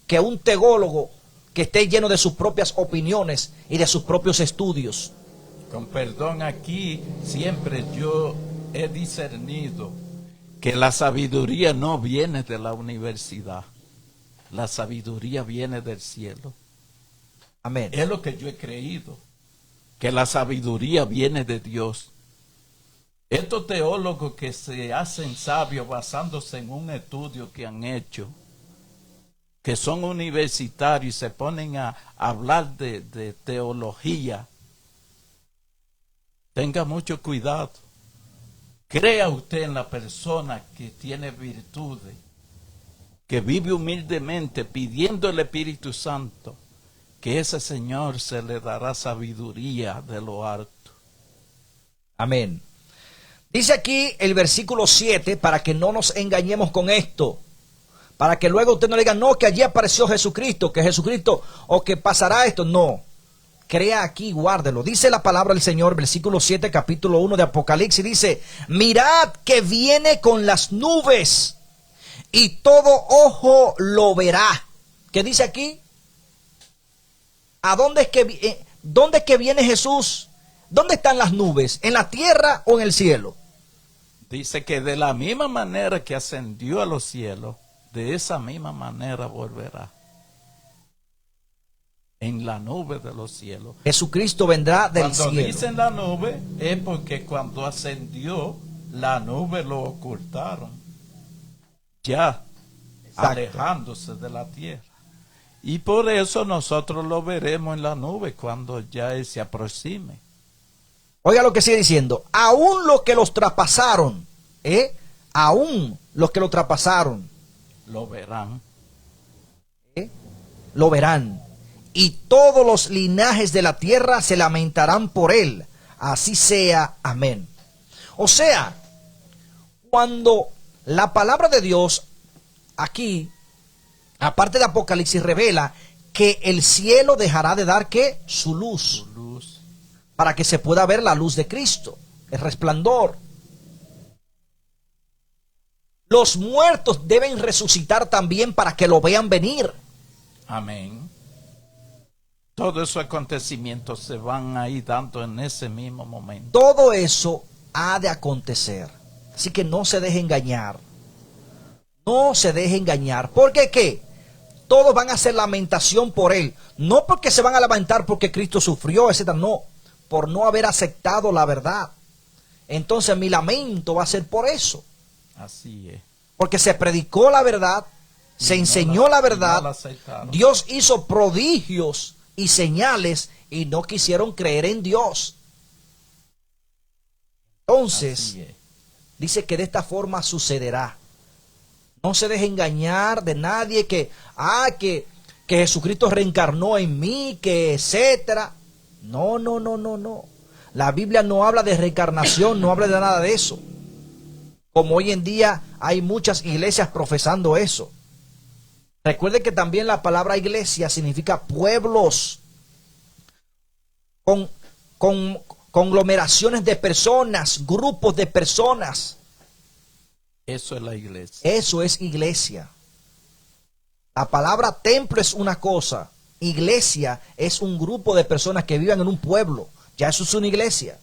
que un teólogo que esté lleno de sus propias opiniones y de sus propios estudios. Con perdón, aquí siempre yo he discernido que la sabiduría no viene de la universidad. La sabiduría viene del cielo. Amén. Es lo que yo he creído, que la sabiduría viene de Dios. Estos teólogos que se hacen sabios basándose en un estudio que han hecho, que son universitarios y se ponen a hablar de teología, tenga mucho cuidado. Crea usted en la persona que tiene virtudes, que vive humildemente pidiendo el Espíritu Santo, que ese Señor se le dará sabiduría de lo alto. Amén. Dice aquí el versículo 7, para que no nos engañemos con esto. Para que luego usted no le diga, no, que allí apareció Jesucristo, o que pasará esto. No. Crea aquí, guárdelo. Dice la palabra del Señor, versículo 7, capítulo 1 de Apocalipsis. Dice, mirad que viene con las nubes y todo ojo lo verá. ¿Qué dice aquí? ¿A dónde es que viene Jesús? ¿Dónde están las nubes? ¿En la tierra o en el cielo? Dice que de la misma manera que ascendió a los cielos, de esa misma manera volverá. En la nube de los cielos. Jesucristo vendrá del cielo. Cuando dicen la nube, es porque cuando ascendió, la nube lo ocultaron. Ya, exacto, alejándose de la tierra. Y por eso nosotros lo veremos en la nube cuando ya Él se aproxime. Oiga lo que sigue diciendo. Aún los que los traspasaron, aún los que lo traspasaron, lo verán. Lo verán. Y todos los linajes de la tierra se lamentarán por él. Así sea. Amén. O sea, cuando la palabra de Dios aquí, aparte de Apocalipsis, revela que el cielo dejará de dar ¿qué? Su luz. Para que se pueda ver la luz de Cristo, el resplandor. Los muertos deben resucitar también para que lo vean venir. Amén. Todos esos acontecimientos se van a ir dando en ese mismo momento. Todo eso ha de acontecer. Así que no se deje engañar. No se deje engañar. ¿Por qué qué? Todos van a hacer lamentación por él. No porque se van a lamentar porque Cristo sufrió, etc. No, por no haber aceptado la verdad. Entonces mi lamento va a ser por eso. Así es. Porque se predicó la verdad, se enseñó la verdad, Dios hizo prodigios y señales y no quisieron creer en Dios. Entonces, dice que de esta forma sucederá. No se deje engañar de nadie que Jesucristo reencarnó en mí, que etcétera. No. La Biblia no habla de reencarnación, no habla de nada de eso. Como hoy en día hay muchas iglesias profesando eso. Recuerde que también la palabra iglesia significa pueblos, con conglomeraciones de personas, grupos de personas. Eso es la iglesia. Eso es iglesia. La palabra templo es una cosa, iglesia es un grupo de personas que viven en un pueblo. Ya eso es una iglesia.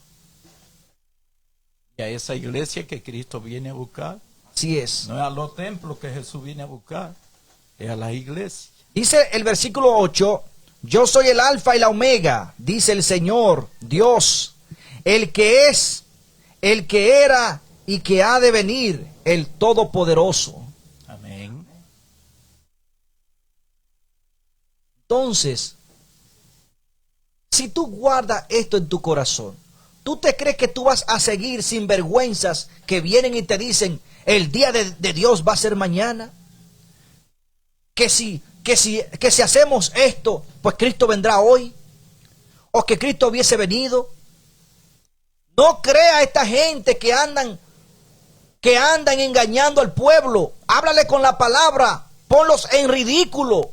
Y a esa iglesia que Cristo viene a buscar. Así es. No es a los templos que Jesús viene a buscar, es a la iglesia. Dice el versículo 8, yo soy el alfa y la omega, dice el Señor, Dios, el que es, el que era y que ha de venir, el Todopoderoso. Amén. Entonces, si tú guardas esto en tu corazón, ¿tú te crees que tú vas a seguir sin vergüenzas que vienen y te dicen, el día de Dios va a ser mañana. Que si hacemos esto, pues Cristo vendrá hoy. O que Cristo hubiese venido. No crea a esta gente que andan engañando al pueblo. Háblale con la palabra. Ponlos en ridículo.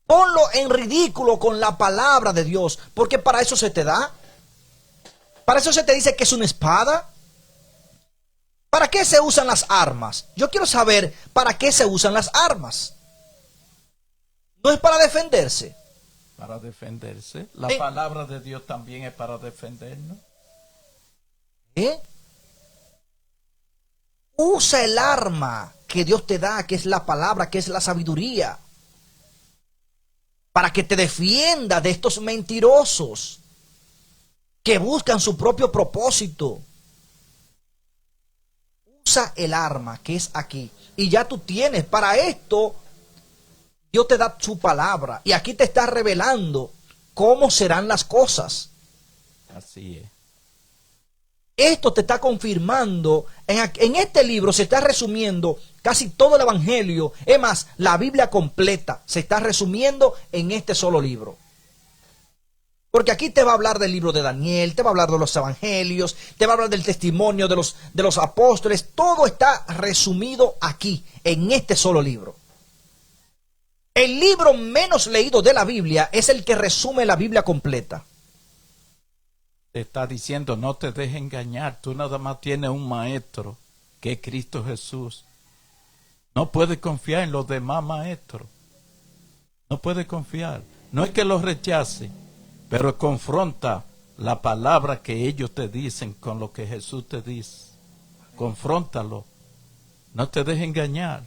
Ponlo en ridículo con la palabra de Dios. Porque para eso se te da. Para eso se te dice que es una espada. ¿Para qué se usan las armas? Yo quiero saber para qué se usan las armas. No es para defenderse. Para defenderse. La palabra de Dios también es para defendernos. Usa el arma que Dios te da, que es la palabra, que es la sabiduría, para que te defienda de estos mentirosos que buscan su propio propósito. Usa el arma que es aquí. Y ya tú tienes. Para esto, Dios te da su palabra. Y aquí te está revelando cómo serán las cosas. Así es. Esto te está confirmando. En este libro se está resumiendo casi todo el evangelio. Es más, la Biblia completa se está resumiendo en este solo libro. Porque aquí te va a hablar del libro de Daniel, te va a hablar de los evangelios, te va a hablar del testimonio de los apóstoles. Todo está resumido aquí, en este solo libro. El libro menos leído de la Biblia es el que resume la Biblia completa. Te está diciendo, no te dejes engañar. Tú nada más tienes un maestro, que es Cristo Jesús. No puedes confiar en los demás maestros. No puedes confiar. No es que los rechace, pero confronta la palabra que ellos te dicen con lo que Jesús te dice. Confróntalo. No te dejes engañar.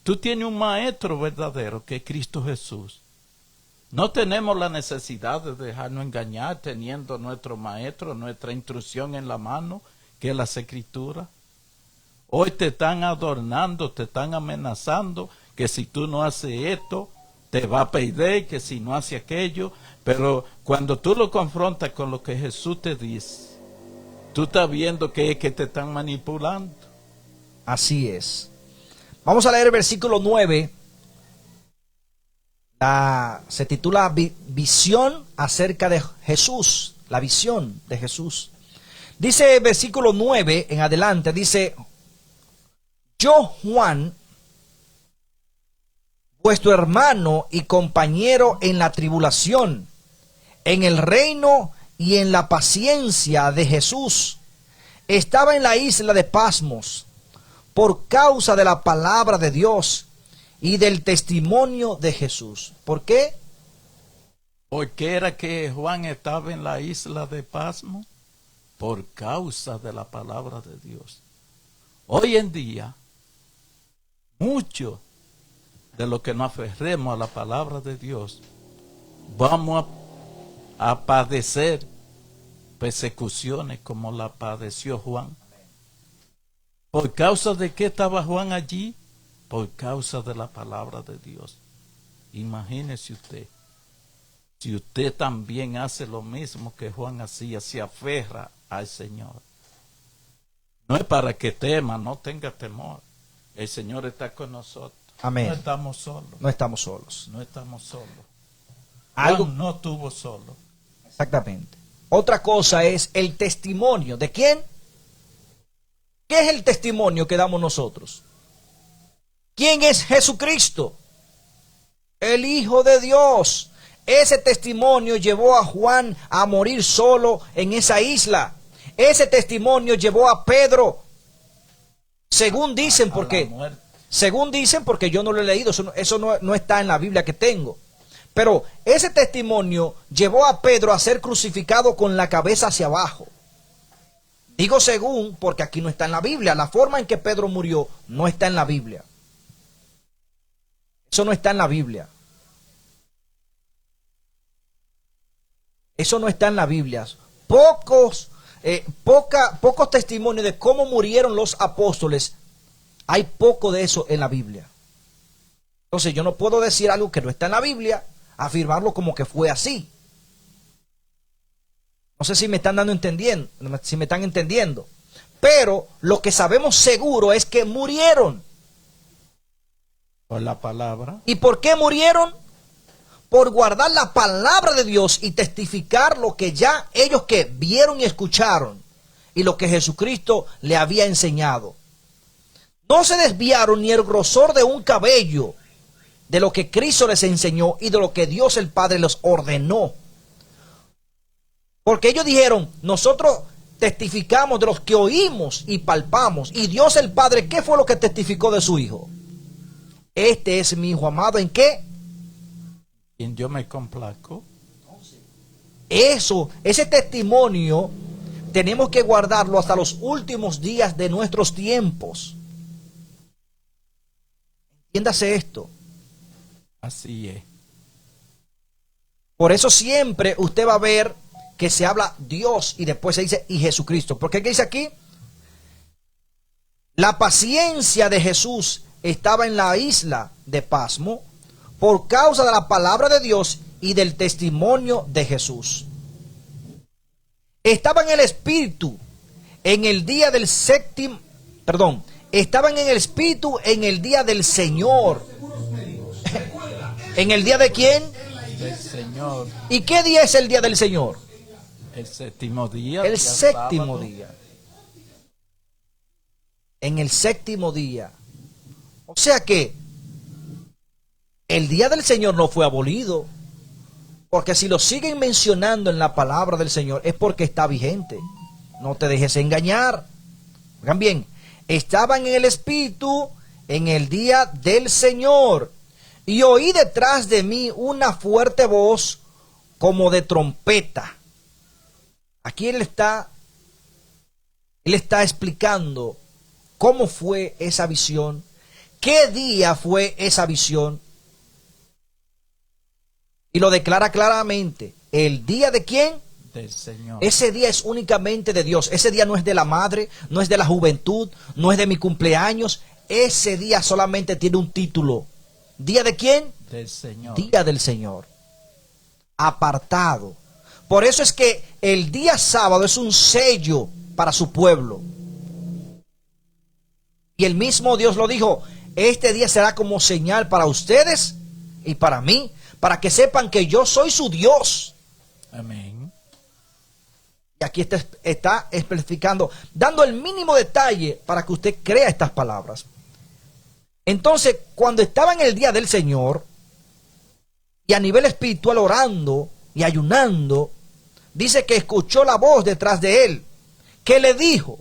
Tú tienes un maestro verdadero que es Cristo Jesús. No tenemos la necesidad de dejarnos engañar teniendo nuestro maestro, nuestra instrucción en la mano, que es las Escrituras. Hoy te están adornando, te están amenazando, que si tú no haces esto, te va a perder, que si no haces aquello. Pero cuando tú lo confrontas con lo que Jesús te dice, tú estás viendo que es que te están manipulando. Así es. Vamos a leer el versículo 9. Se titula Visión acerca de Jesús. La visión de Jesús. Dice el versículo 9 en adelante, dice: yo, Juan, vuestro hermano y compañero en la tribulación, en el reino y en la paciencia de Jesús, estaba en la isla de Pasmos por causa de la palabra de Dios y del testimonio de Jesús. ¿Por qué? ¿Por qué era que Juan estaba en la isla de Pasmos? Por causa de la palabra de Dios. Hoy en día, muchos de los que nos aferremos a la palabra de Dios, vamos a padecer persecuciones como la padeció Juan. ¿Por causa de qué estaba Juan allí? Por causa de la palabra de Dios. Imagínese usted, si usted también hace lo mismo que Juan hacía, se aferra al Señor. No es para que tema, no tenga temor. El Señor está con nosotros. Amén. No estamos solos. No estamos solos. No estamos solos. Algo Juan no estuvo solo. Exactamente. Otra cosa es el testimonio. ¿De quién? ¿Qué es el testimonio que damos nosotros? ¿Quién es Jesucristo? El Hijo de Dios. Ese testimonio llevó a Juan a morir solo en esa isla. Ese testimonio llevó a Pedro, según dicen, porque yo no lo he leído, eso no está en la Biblia que tengo. Pero ese testimonio llevó a Pedro a ser crucificado con la cabeza hacia abajo. Digo según, porque aquí no está en la Biblia. La forma en que Pedro murió no está en la Biblia. Eso no está en la Biblia. Eso no está en la Biblia. Pocos testimonios de cómo murieron los apóstoles. Hay poco de eso en la Biblia. Entonces yo no puedo decir algo que no está en la Biblia, afirmarlo como que fue así. No sé si me están entendiendo. pero lo que sabemos seguro es que murieron. Por la palabra. ¿Y por qué murieron? Por guardar la palabra de Dios y testificar lo que ya ellos que vieron y escucharon y lo que Jesucristo le había enseñado. No se desviaron ni el grosor de un cabello de lo que Cristo les enseñó y de lo que Dios el Padre les ordenó. Porque ellos dijeron, nosotros testificamos de los que oímos y palpamos. Y Dios el Padre, ¿qué fue lo que testificó de su Hijo? Este es mi Hijo amado, ¿en qué? ¿En yo me complazco? Eso, ese testimonio, tenemos que guardarlo hasta los últimos días de nuestros tiempos. Entiéndase esto. Así es. Por eso siempre usted va a ver que se habla Dios y después se dice y Jesucristo. ¿Por qué dice aquí? La paciencia de Jesús estaba en la isla de Pasmo por causa de la palabra de Dios y del testimonio de Jesús. Estaban en el Espíritu en el día del séptimo, estaban en el Espíritu en el día del Señor. ¿En el día de quién? Del Señor. ¿Y qué día es el día del Señor? El séptimo día. El día séptimo sábado. día. En el séptimo día. O sea que el día del Señor no fue abolido. Porque si lo siguen mencionando en la palabra del Señor es porque está vigente. No te dejes engañar. Oigan bien, estaban en el Espíritu en el día del Señor. Y oí detrás de mí una fuerte voz como de trompeta. Aquí él está explicando cómo fue esa visión, qué día fue esa visión. Y lo declara claramente. ¿El día de quién? Del Señor. Ese día es únicamente de Dios. Ese día no es de la madre, no es de la juventud, no es de mi cumpleaños. Ese día solamente tiene un título. ¿Día de quién? Del Señor. Día del Señor. Apartado. Por eso es que el día sábado es un sello para su pueblo. Y el mismo Dios lo dijo, este día será como señal para ustedes y para mí, para que sepan que yo soy su Dios. Amén. Y aquí está especificando, dando el mínimo detalle para que usted crea estas palabras. Entonces, cuando estaba en el día del Señor, y a nivel espiritual orando y ayunando, dice que escuchó la voz detrás de él, que le dijo,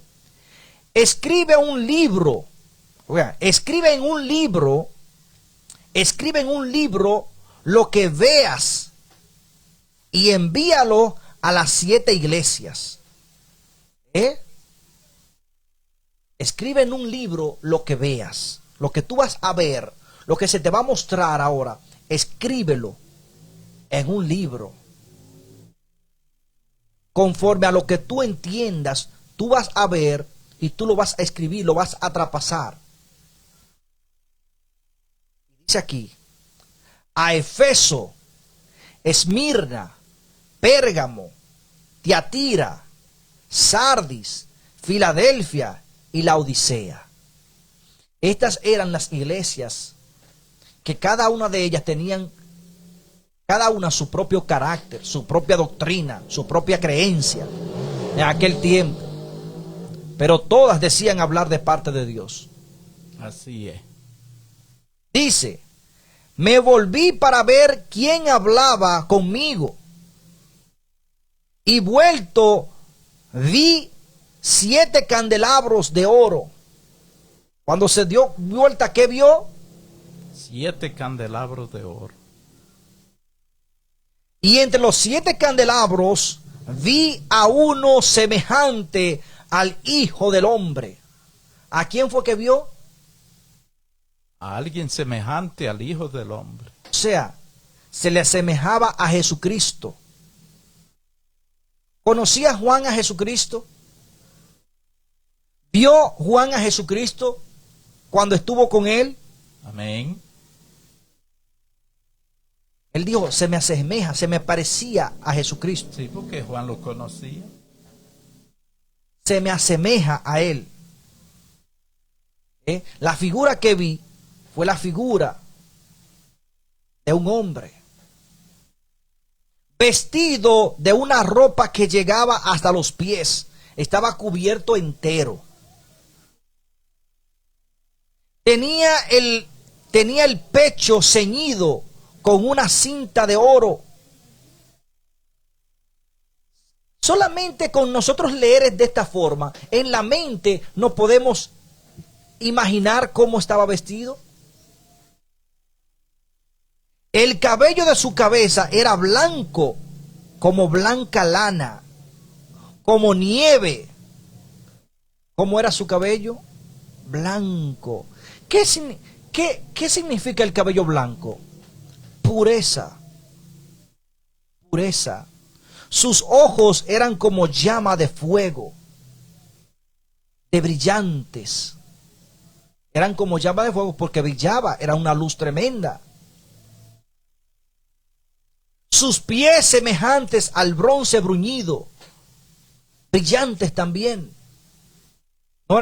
escribe en un libro lo que veas y envíalo a las 7 iglesias. Escribe en un libro lo que veas, lo que tú vas a ver, lo que se te va a mostrar ahora. Escríbelo en un libro. Conforme a lo que tú entiendas, tú vas a ver y tú lo vas a escribir, lo vas a traspasar. Dice aquí, a Efeso, Esmirna, Pérgamo, Tiatira, Sardis, Filadelfia y Laodicea. Estas eran las iglesias que cada una de ellas tenían, cada una su propio carácter, su propia doctrina, su propia creencia en aquel tiempo. Pero todas decían hablar de parte de Dios. Así es. Dice, me volví para ver quién hablaba conmigo. Y vuelto, vi 7 candelabros de oro. Cuando se dio vuelta, ¿qué vio? 7 candelabros de oro. Y entre los 7 candelabros vi a uno semejante al Hijo del Hombre. ¿A quién fue que vio? A alguien semejante al Hijo del Hombre. O sea, se le asemejaba a Jesucristo. ¿Conocía Juan a Jesucristo? ¿Vio Juan a Jesucristo cuando estuvo con él? Amén. Él dijo, se me asemeja, se me parecía a Jesucristo. Sí, porque Juan lo conocía. se me asemeja a él. La figura que vi fue la figura de un hombre vestido de una ropa que llegaba hasta los pies, estaba cubierto entero. Tenía el pecho ceñido con una cinta de oro. Solamente con nosotros leer de esta forma, en la mente no podemos imaginar cómo estaba vestido. El cabello de su cabeza era blanco, como blanca lana, como nieve. ¿Cómo era su cabello? Blanco. ¿Qué significa el cabello blanco? Pureza. Pureza. Sus ojos eran como llama de fuego, de brillantes. Eran como llama de fuego porque brillaba, era una luz tremenda. Sus pies semejantes al bronce bruñido, brillantes también.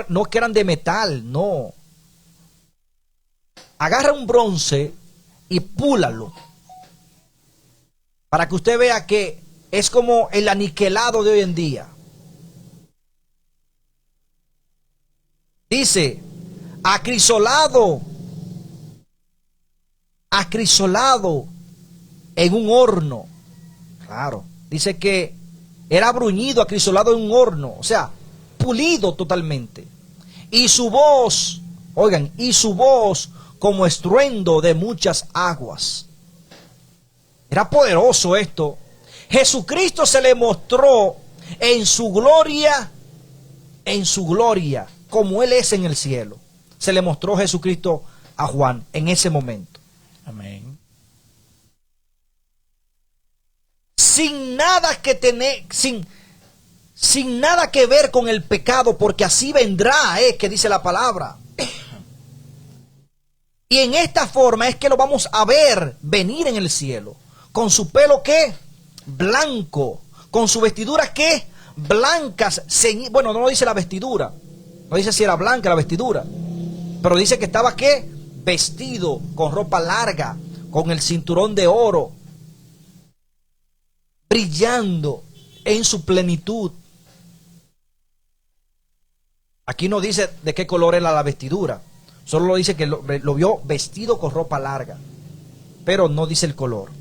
No que eran de metal, no. Agarra un bronce y púlalo, para que usted vea que es como el aniquilado de hoy en día. Dice, acrisolado en un horno. Claro, dice que era bruñido, acrisolado en un horno, o sea, pulido totalmente. Y su voz, oigan, y su voz como estruendo de muchas aguas. Era poderoso esto. Jesucristo se le mostró en su gloria, como Él es en el cielo. Se le mostró Jesucristo a Juan en ese momento. Amén. Sin nada que tener, sin nada que ver con el pecado, porque así vendrá, que dice la palabra. Y en esta forma es que lo vamos a ver venir en el cielo. Con su pelo, ¿qué? Blanco. Con su vestidura, ¿qué? Blancas. Bueno, no dice la vestidura. No dice si era blanca la vestidura. Pero dice que estaba, ¿qué? Vestido con ropa larga, con el cinturón de oro, brillando en su plenitud. Aquí no dice de qué color era la vestidura. Solo lo dice que lo vio vestido con ropa larga. Pero no dice el color.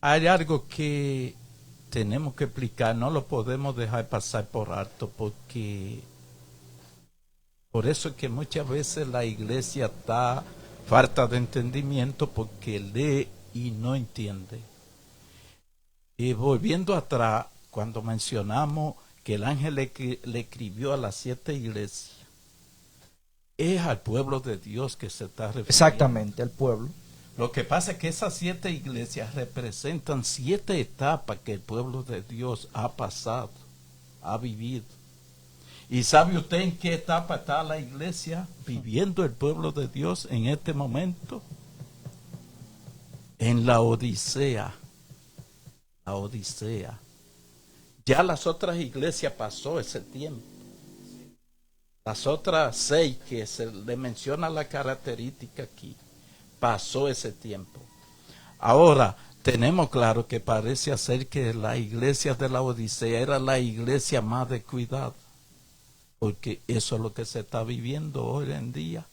Hay algo que tenemos que explicar. No lo podemos dejar pasar por alto, porque por eso es que muchas veces la iglesia está falta de entendimiento, porque lee y no entiende. Y volviendo atrás, cuando mencionamos que el ángel le escribió a las 7 iglesias, es al pueblo de Dios que se está refiriendo. Exactamente, al pueblo. Lo que pasa es que esas 7 iglesias representan 7 etapas que el pueblo de Dios ha pasado, ha vivido. ¿Y sabe usted en qué etapa está la iglesia viviendo el pueblo de Dios en este momento? En la Odisea. La Odisea. Ya las otras iglesias pasó ese tiempo. Las otras 6 que se le menciona la característica aquí, pasó ese tiempo. Ahora, tenemos claro que parece ser que la iglesia de la Odisea era la iglesia más descuidada, porque eso es lo que se está viviendo hoy en día.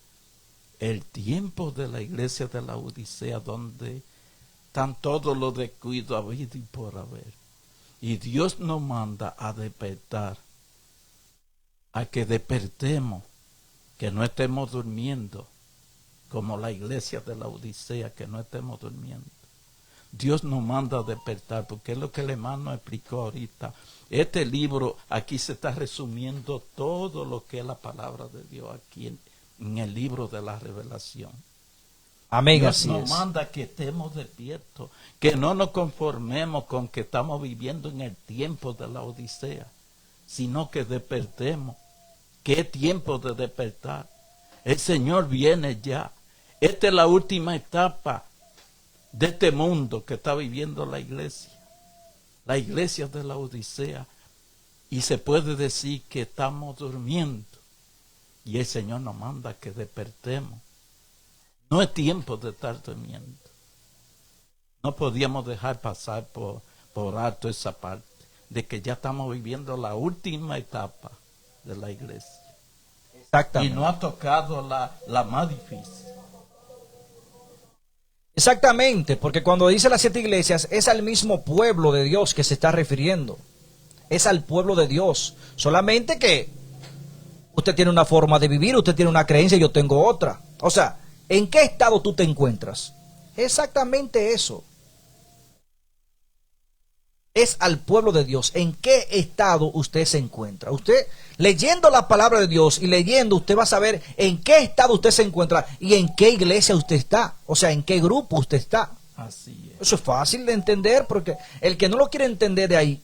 El tiempo de la iglesia de la Odisea, donde están todos los descuidos habido y por haber. Y Dios nos manda a despertar, a que despertemos, que no estemos durmiendo, como la iglesia de la Odisea, que no estemos durmiendo. Dios nos manda a despertar, porque es lo que el hermano explicó ahorita. Este libro, aquí se está resumiendo todo lo que es la palabra de Dios, aquí en el libro de la Revelación. Amén, Dios así nos es. manda que estemos despiertos, que no nos conformemos con que estamos viviendo en el tiempo de la Odisea, sino que despertemos, que es tiempo de despertar. El Señor viene ya. Esta es la última etapa de este mundo que está viviendo la iglesia. la iglesia de la Odisea, y se puede decir que estamos durmiendo. Y el Señor nos manda que despertemos. No es tiempo de estar durmiendo. No podíamos dejar pasar por alto esa parte de que ya estamos viviendo la última etapa de la iglesia. Exactamente. Y no ha tocado la más difícil. Exactamente, porque cuando dice las 7 iglesias es al mismo pueblo de Dios que se está refiriendo. Es al pueblo de Dios. Solamente que usted tiene una forma de vivir, usted tiene una creencia y yo tengo otra. O sea, ¿en qué estado tú te encuentras? Exactamente eso. Es al pueblo de Dios. ¿En qué estado usted se encuentra? Usted, leyendo la palabra de Dios y leyendo, usted va a saber en qué estado usted se encuentra y en qué iglesia usted está. O sea, en qué grupo usted está. Así es. Eso es fácil de entender porque el que no lo quiere entender de ahí,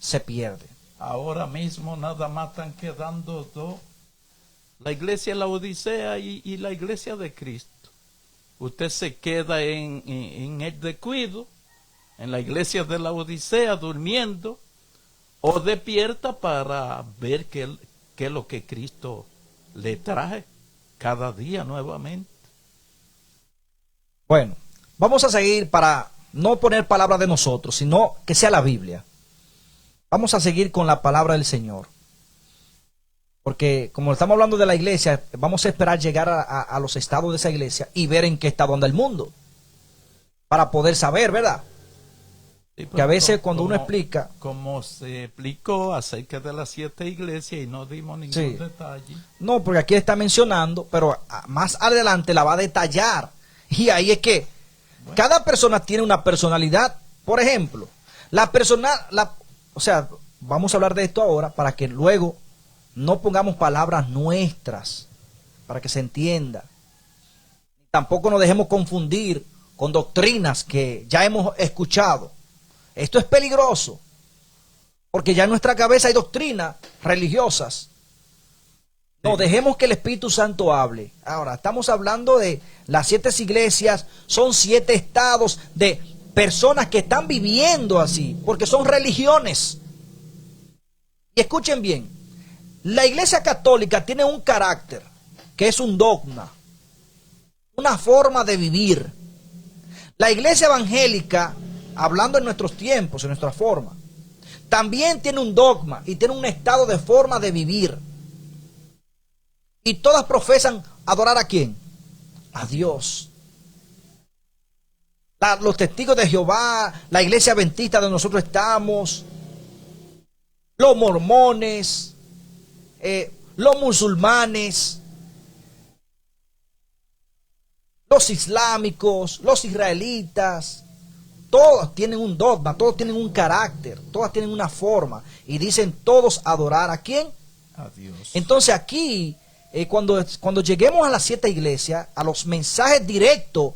se pierde. Ahora mismo nada más están quedando dos. La iglesia de la Odisea y la iglesia de Cristo. Usted se queda en el descuido, en la iglesia de la Odisea durmiendo, o despierta para ver qué es lo que Cristo le trae cada día nuevamente. Bueno, vamos a seguir para no poner palabras de nosotros, sino que sea la Biblia. Vamos a seguir con la palabra del Señor. Porque como estamos hablando de la iglesia, vamos a esperar llegar a los estados de esa iglesia y ver en qué estado anda el mundo. Para poder saber, ¿verdad? Sí, Que a veces cuando uno explica... Como se explicó acerca de las 7 iglesias y no dimos ningún Sí. detalle. No, porque aquí está mencionando, pero más adelante la va a detallar. Y ahí es que cada persona tiene una personalidad. Por ejemplo, o sea, vamos a hablar de esto ahora para que luego no pongamos palabras nuestras, para que se entienda. Tampoco nos dejemos confundir con doctrinas que ya hemos escuchado. Esto es peligroso, porque ya en nuestra cabeza hay doctrinas religiosas. No, dejemos que el Espíritu Santo hable. Ahora, estamos hablando de las 7 iglesias, son 7 estados de personas que están viviendo así, porque son religiones. Y escuchen bien, la iglesia católica tiene un carácter, que es un dogma, una forma de vivir. La iglesia evangélica, hablando en nuestros tiempos, en nuestra forma, también tiene un dogma y tiene un estado de forma de vivir. Y todas profesan adorar ¿a quién? A Dios. Los testigos de Jehová, la iglesia adventista donde nosotros estamos, los mormones, los musulmanes, los islámicos, los israelitas, todos tienen un dogma, todos tienen un carácter, todas tienen una forma y dicen todos adorar ¿a quién? A Dios. Entonces aquí, cuando lleguemos a las 7 iglesias, a los mensajes directos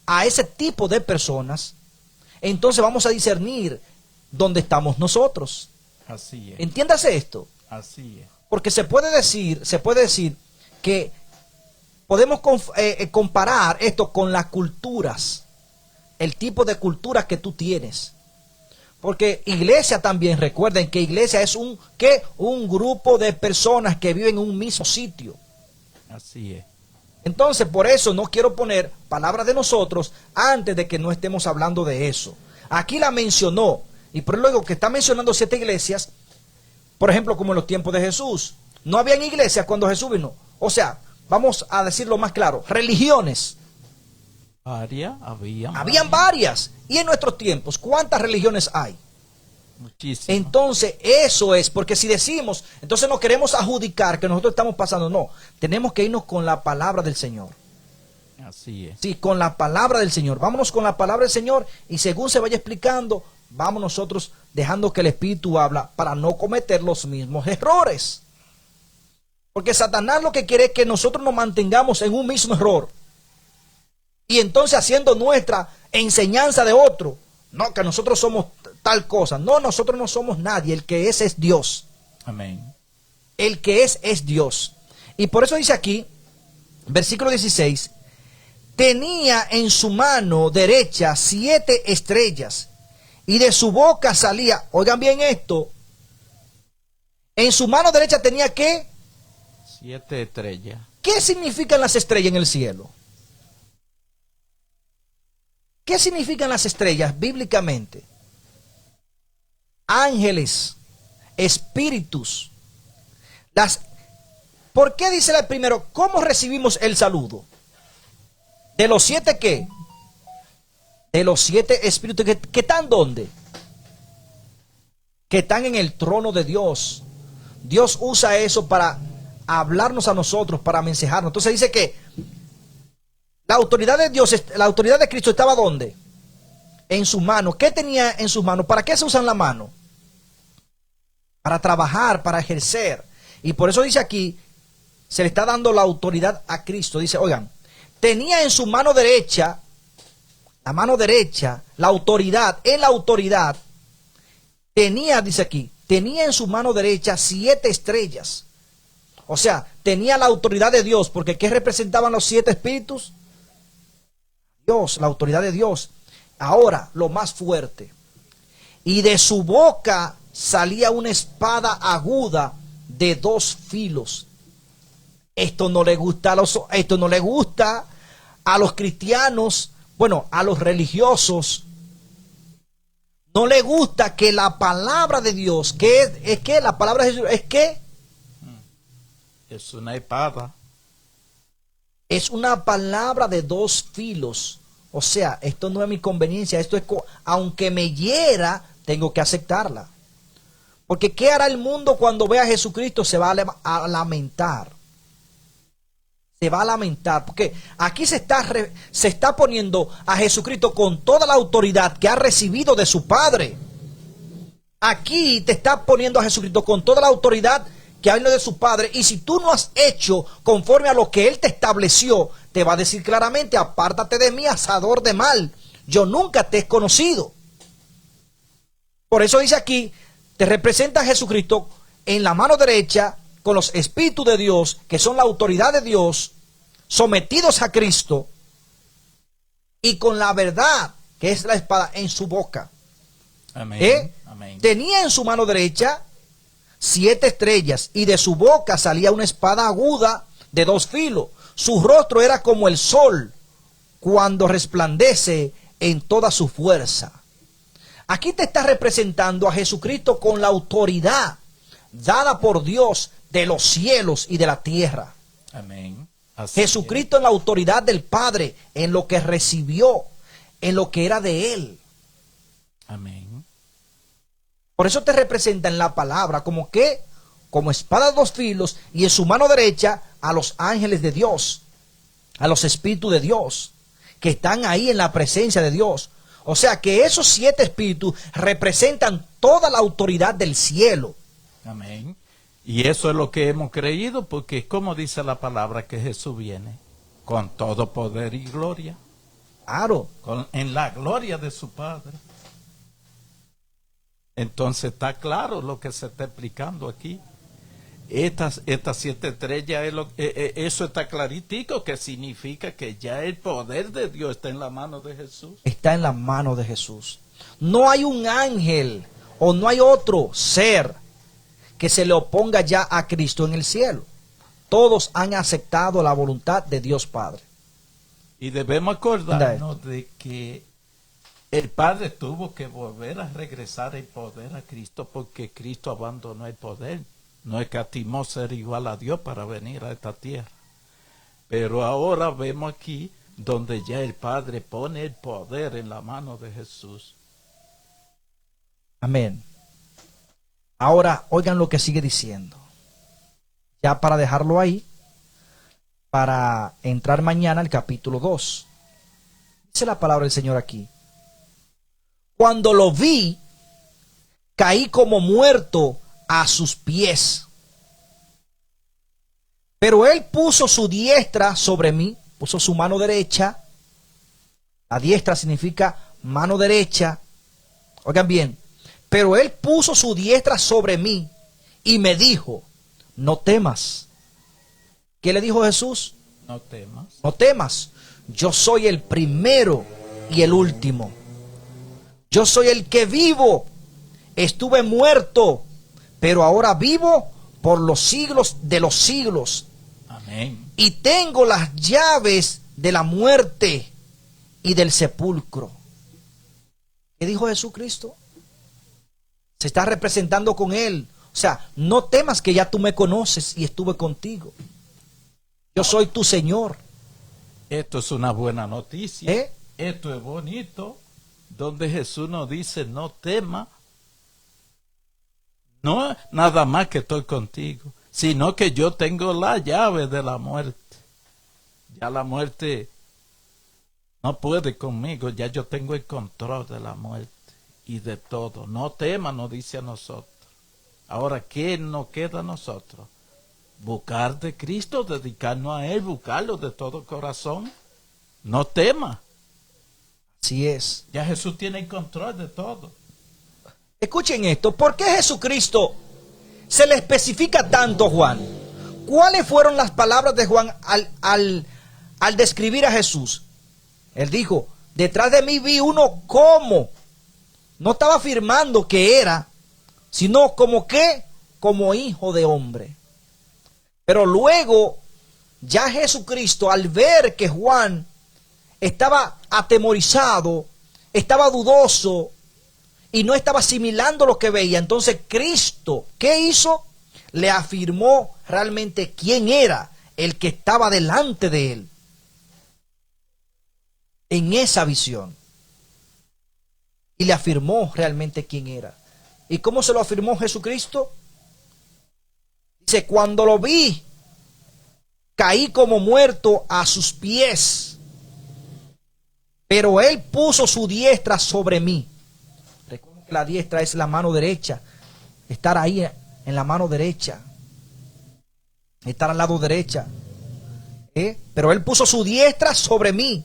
a ese tipo de personas, entonces vamos a discernir dónde estamos nosotros. Así es. Entiéndase esto, Así es. porque se puede decir que podemos comparar esto con las culturas, el tipo de culturas que tú tienes. Porque iglesia también, recuerden que iglesia es un grupo de personas que viven en un mismo sitio. Así es. Entonces, por eso no quiero poner palabras de nosotros antes de que no estemos hablando de eso. Aquí la mencionó, y por luego que está mencionando 7 iglesias, por ejemplo, como en los tiempos de Jesús. No habían iglesias cuando Jesús vino. O sea, vamos a decirlo más claro, religiones. Habían varias. Y en nuestros tiempos, ¿cuántas religiones hay? Muchísimas. Entonces, eso es, porque si decimos, entonces no queremos adjudicar que nosotros estamos pasando, no, tenemos que irnos con la palabra del Señor. Así es. Sí, con la palabra del Señor. Vámonos con la palabra del Señor y según se vaya explicando, vamos nosotros dejando que el Espíritu habla para no cometer los mismos errores. Porque Satanás lo que quiere es que nosotros nos mantengamos en un mismo error. Y entonces haciendo nuestra enseñanza de otro. No, que nosotros somos tal cosa. No, nosotros no somos nadie. El que es Dios. Amén. El que es Dios. Y por eso dice aquí, versículo 16, tenía en su mano derecha 7 estrellas y de su boca salía, oigan bien esto, en su mano derecha tenía ¿qué? 7 estrellas. ¿Qué significan las estrellas en el cielo? ¿Qué significan las estrellas bíblicamente? Ángeles, espíritus. ¿Por qué dice el primero? ¿Cómo recibimos el saludo? ¿De los 7 qué? De los 7 espíritus que están ¿dónde? Que están en el trono de Dios. Dios usa eso para hablarnos a nosotros, para mensajarnos. Entonces dice que la autoridad de Dios, la autoridad de Cristo estaba ¿dónde? En sus manos. ¿Qué tenía en sus manos? ¿Para qué se usan la mano? Para trabajar, para ejercer. Y por eso dice aquí, se le está dando la autoridad a Cristo. Dice, oigan, tenía en su mano derecha, la autoridad, en la autoridad, tenía, dice aquí, tenía en su mano derecha 7 estrellas. O sea, tenía la autoridad de Dios, porque ¿qué representaban los 7 espíritus? Dios, la autoridad de Dios. Ahora, lo más fuerte. Y de su boca salía una espada aguda de 2 filos. Esto no le gusta a los cristianos, bueno, a los religiosos. No le gusta que la palabra de Dios, es que la palabra de Jesús, es que es una espada. Es una palabra de 2 filos. O sea, esto no es mi conveniencia, esto es, aunque me hiera, tengo que aceptarla. Porque ¿qué hará el mundo cuando vea a Jesucristo? Se va a lamentar. Se va a lamentar. Porque aquí se está poniendo a Jesucristo con toda la autoridad que ha recibido de su Padre. Aquí te está poniendo a Jesucristo con toda la autoridad que ha venido de su Padre. Y si tú no has hecho conforme a lo que Él te estableció, te va a decir claramente, apártate de mí, hacedor de mal. Yo nunca te he conocido. Por eso dice aquí, te representa a Jesucristo en la mano derecha con los espíritus de Dios, que son la autoridad de Dios, sometidos a Cristo, y con la verdad, que es la espada, en su boca. Amén. Amén. Tenía en su mano derecha 7 estrellas, y de su boca salía una espada aguda de 2 filos. Su rostro era como el sol cuando resplandece en toda su fuerza. Aquí te está representando a Jesucristo con la autoridad dada por Dios de los cielos y de la tierra. Amén. Así Jesucristo en la autoridad del Padre, en lo que recibió, en lo que era de Él. Amén. Por eso te representa en la palabra como que, como espada de 2 filos, y en su mano derecha a los ángeles de Dios, a los espíritus de Dios, que están ahí en la presencia de Dios. O sea que esos 7 espíritus representan toda la autoridad del cielo. Amén. Y eso es lo que hemos creído, porque como dice la palabra que Jesús viene con todo poder y gloria. Claro. En la gloria de su Padre. Entonces está claro lo que se está explicando aquí. Estas 7 estrellas, eso está claritico, que significa que ya el poder de Dios está en la mano de Jesús. Está en la mano de Jesús. No hay un ángel o no hay otro ser que se le oponga ya a Cristo en el cielo. Todos han aceptado la voluntad de Dios Padre. Y debemos acordarnos de que el Padre tuvo que volver a regresar el poder a Cristo, porque Cristo abandonó el poder. No escatimó ser igual a Dios para venir a esta tierra. Pero ahora vemos aquí donde ya el Padre pone el poder en la mano de Jesús. Amén. Ahora, oigan lo que sigue diciendo. Ya para dejarlo ahí, para entrar mañana al capítulo 2. Dice la palabra del Señor aquí. Cuando lo vi, caí como muerto a sus pies. Pero Él puso su diestra sobre mí, puso su mano derecha. La diestra significa mano derecha. Oigan bien. Pero Él puso su diestra sobre mí y me dijo, no temas. ¿Qué le dijo Jesús? No temas. No temas. Yo soy el primero y el último. Yo soy el que vivo. Estuve muerto, pero ahora vivo por los siglos de los siglos. Amén. Y tengo las llaves de la muerte y del sepulcro. ¿Qué dijo Jesucristo? Se está representando con él. O sea, no temas que ya tú me conoces y estuve contigo. Yo soy tu Señor. Esto es una buena noticia. ¿Eh? Esto es bonito. Donde Jesús nos dice, no tema. No nada más que estoy contigo, sino que yo tengo la llave de la muerte. Ya la muerte no puede conmigo, ya yo tengo el control de la muerte y de todo. No tema, nos dice a nosotros. Ahora, ¿qué nos queda a nosotros? Buscar de Cristo, dedicarnos a Él, buscarlo de todo corazón. No tema. Así es. Ya Jesús tiene el control de todo. Escuchen esto. ¿Por qué Jesucristo se le especifica tanto a Juan? ¿Cuáles fueron las palabras de Juan al describir a Jesús? Él dijo, detrás de mí vi uno como. No estaba afirmando que era, sino como que, como hijo de hombre. Pero luego, ya Jesucristo, al ver que Juan estaba atemorizado, estaba dudoso y no estaba asimilando lo que veía, entonces Cristo, ¿qué hizo? Le afirmó realmente quién era el que estaba delante de él en esa visión. Y le afirmó realmente quién era. ¿Y cómo se lo afirmó Jesucristo? Dice, cuando lo vi, caí como muerto a sus pies, pero él puso su diestra sobre mí. Recuerden que la diestra es la mano derecha. Estar ahí en la mano derecha. Estar al lado derecha. Pero él puso su diestra sobre mí.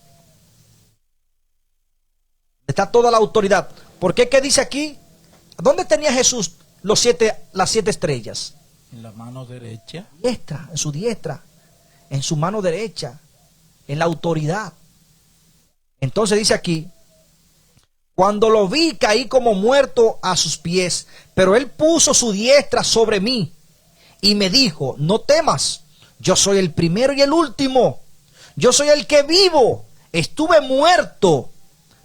Está toda la autoridad. ¿Por qué? ¿Qué dice aquí? ¿Dónde tenía Jesús las 7 estrellas? En la mano derecha. Diestra, en su diestra, en su mano derecha, en la autoridad. Entonces dice aquí, cuando lo vi caí como muerto a sus pies, pero él puso su diestra sobre mí y me dijo, no temas, yo soy el primero y el último, yo soy el que vivo, estuve muerto,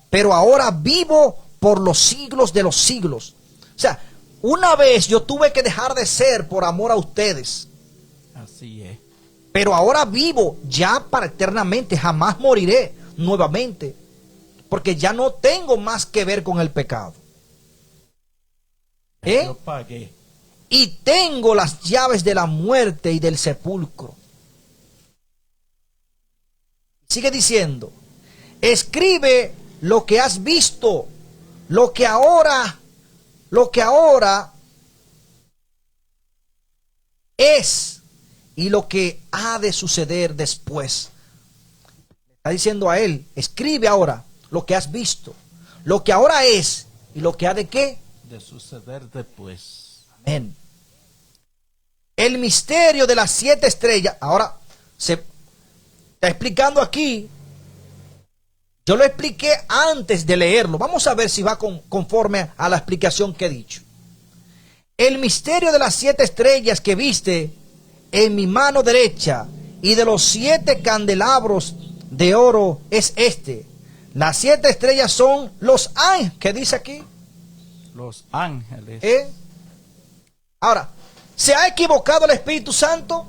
pero ahora vivo por los siglos de los siglos. O sea, una vez yo tuve que dejar de ser por amor a ustedes. Así es. Pero ahora vivo ya para eternamente, jamás moriré nuevamente. Porque ya no tengo más que ver con el pecado. Yo pagué. Y tengo las llaves de la muerte y del sepulcro. Sigue diciendo, escribe lo que has visto, lo que ahora es y lo que ha de suceder después. Está diciendo a él, escribe ahora lo que has visto, lo que ahora es y lo que ha de qué? De suceder después. Amén. El misterio de las 7 estrellas, ahora se está explicando aquí. Yo lo expliqué antes de leerlo. Vamos a ver si va conforme a la explicación que he dicho. El misterio de las 7 estrellas que viste en mi mano derecha y de los 7 candelabros de oro es este. Las 7 estrellas son los ángeles. ¿Qué dice aquí? Los ángeles. Ahora, ¿se ha equivocado el Espíritu Santo?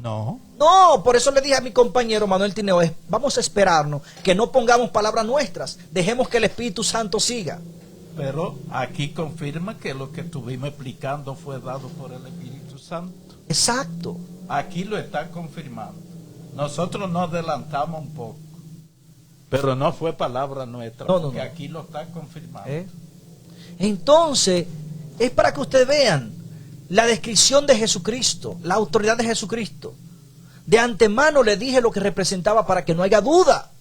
No. No, por eso le dije a mi compañero Manuel Tineo, vamos a esperarnos, que no pongamos palabras nuestras, dejemos que el Espíritu Santo siga. Pero aquí confirma que lo que estuvimos explicando fue dado por el Espíritu Santo. Exacto. Aquí lo está confirmando. Nosotros nos adelantamos un poco, pero no fue palabra nuestra, porque aquí lo está confirmando. Entonces, es para que ustedes vean la descripción de Jesucristo, la autoridad de Jesucristo. De antemano le dije lo que representaba para que no haya duda.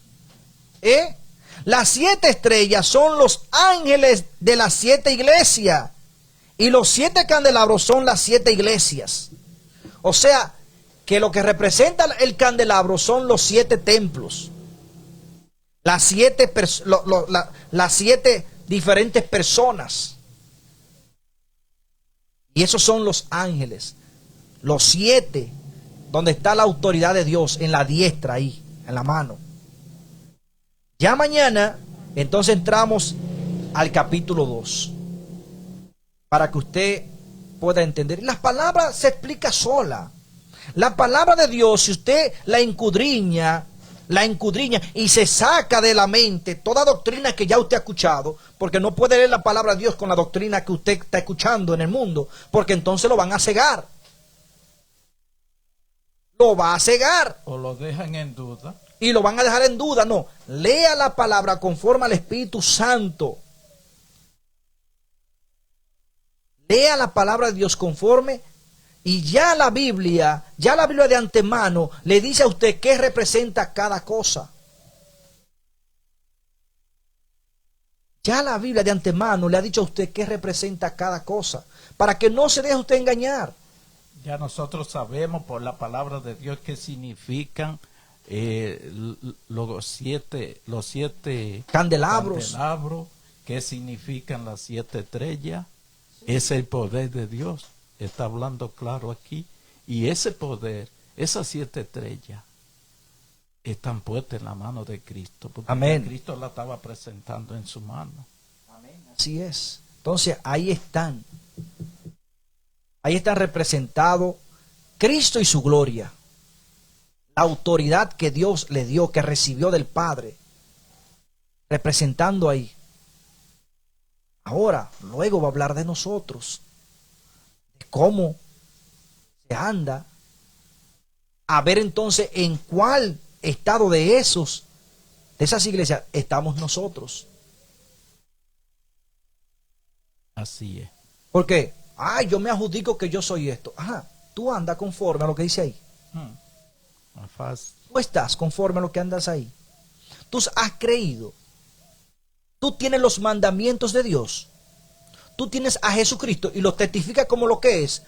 Las 7 estrellas son los ángeles de las 7 iglesias. Y los 7 candelabros son las 7 iglesias. O sea, que lo que representa el candelabro son los 7 templos. Las 7 diferentes personas. Y esos son los ángeles. Los 7, donde está la autoridad de Dios, en la diestra ahí, en la mano. Ya mañana, entonces entramos al capítulo 2. Para que usted pueda entender. Las palabras se explica sola. La palabra de Dios, si usted la escudriña y se saca de la mente toda doctrina que ya usted ha escuchado, porque no puede leer la palabra de Dios con la doctrina que usted está escuchando en el mundo, porque entonces lo van a cegar. Lo va a cegar. O lo dejan en duda. Y lo van a dejar en duda. No, lea la palabra conforme al Espíritu Santo. Lea la palabra de Dios conforme. Y ya la Biblia de antemano le dice a usted qué representa cada cosa. Ya la Biblia de antemano le ha dicho a usted qué representa cada cosa, para que no se deje usted engañar. Ya nosotros sabemos por la palabra de Dios qué significan los siete Candelabros, qué significan las 7 estrellas. Es el poder de Dios. Está hablando claro aquí. Y ese poder, esas 7 estrellas, están puestas en la mano de Cristo. Porque amén. Cristo la estaba presentando en su mano. Amén. Así es. Entonces ahí están. Ahí están representados Cristo y su gloria. La autoridad que Dios le dio, que recibió del Padre. Representando ahí. Ahora, luego va a hablar de nosotros. Cómo se anda, a ver entonces en cuál estado de esas iglesias estamos nosotros. Así es. ¿Por qué? Yo me adjudico que yo soy esto. Ajá, tú andas conforme a lo que dice ahí. Tú estás conforme a lo que andas ahí. Tú has creído. Tú tienes los mandamientos de Dios. Tú tienes a Jesucristo y lo testifica como lo que es.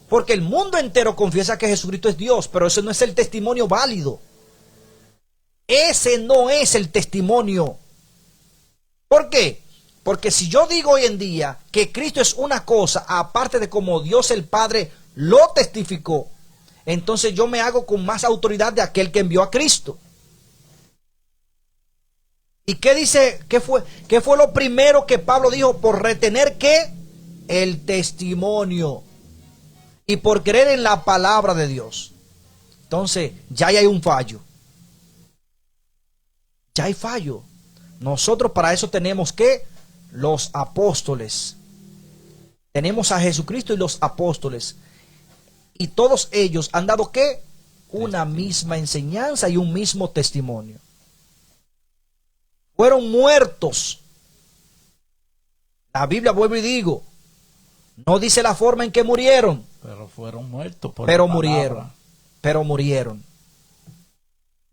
Porque el mundo entero confiesa que Jesucristo es Dios, pero ese no es el testimonio válido. Ese no es el testimonio. ¿Por qué? Porque si yo digo hoy en día que Cristo es una cosa, aparte de como Dios el Padre lo testificó, entonces yo me hago con más autoridad de aquel que envió a Cristo. ¿Y qué dice? ¿Qué fue lo primero que Pablo dijo? Por retener ¿qué? El testimonio. Y por creer en la palabra de Dios. Entonces, ya hay un fallo. Ya hay fallo. Nosotros para eso tenemos que los apóstoles. Tenemos a Jesucristo y los apóstoles. Y todos ellos han dado ¿qué? Una misma enseñanza y un mismo testimonio. Fueron muertos. La Biblia, vuelvo y digo, no dice la forma en que murieron. Pero fueron muertos por pero la murieron. Pero murieron.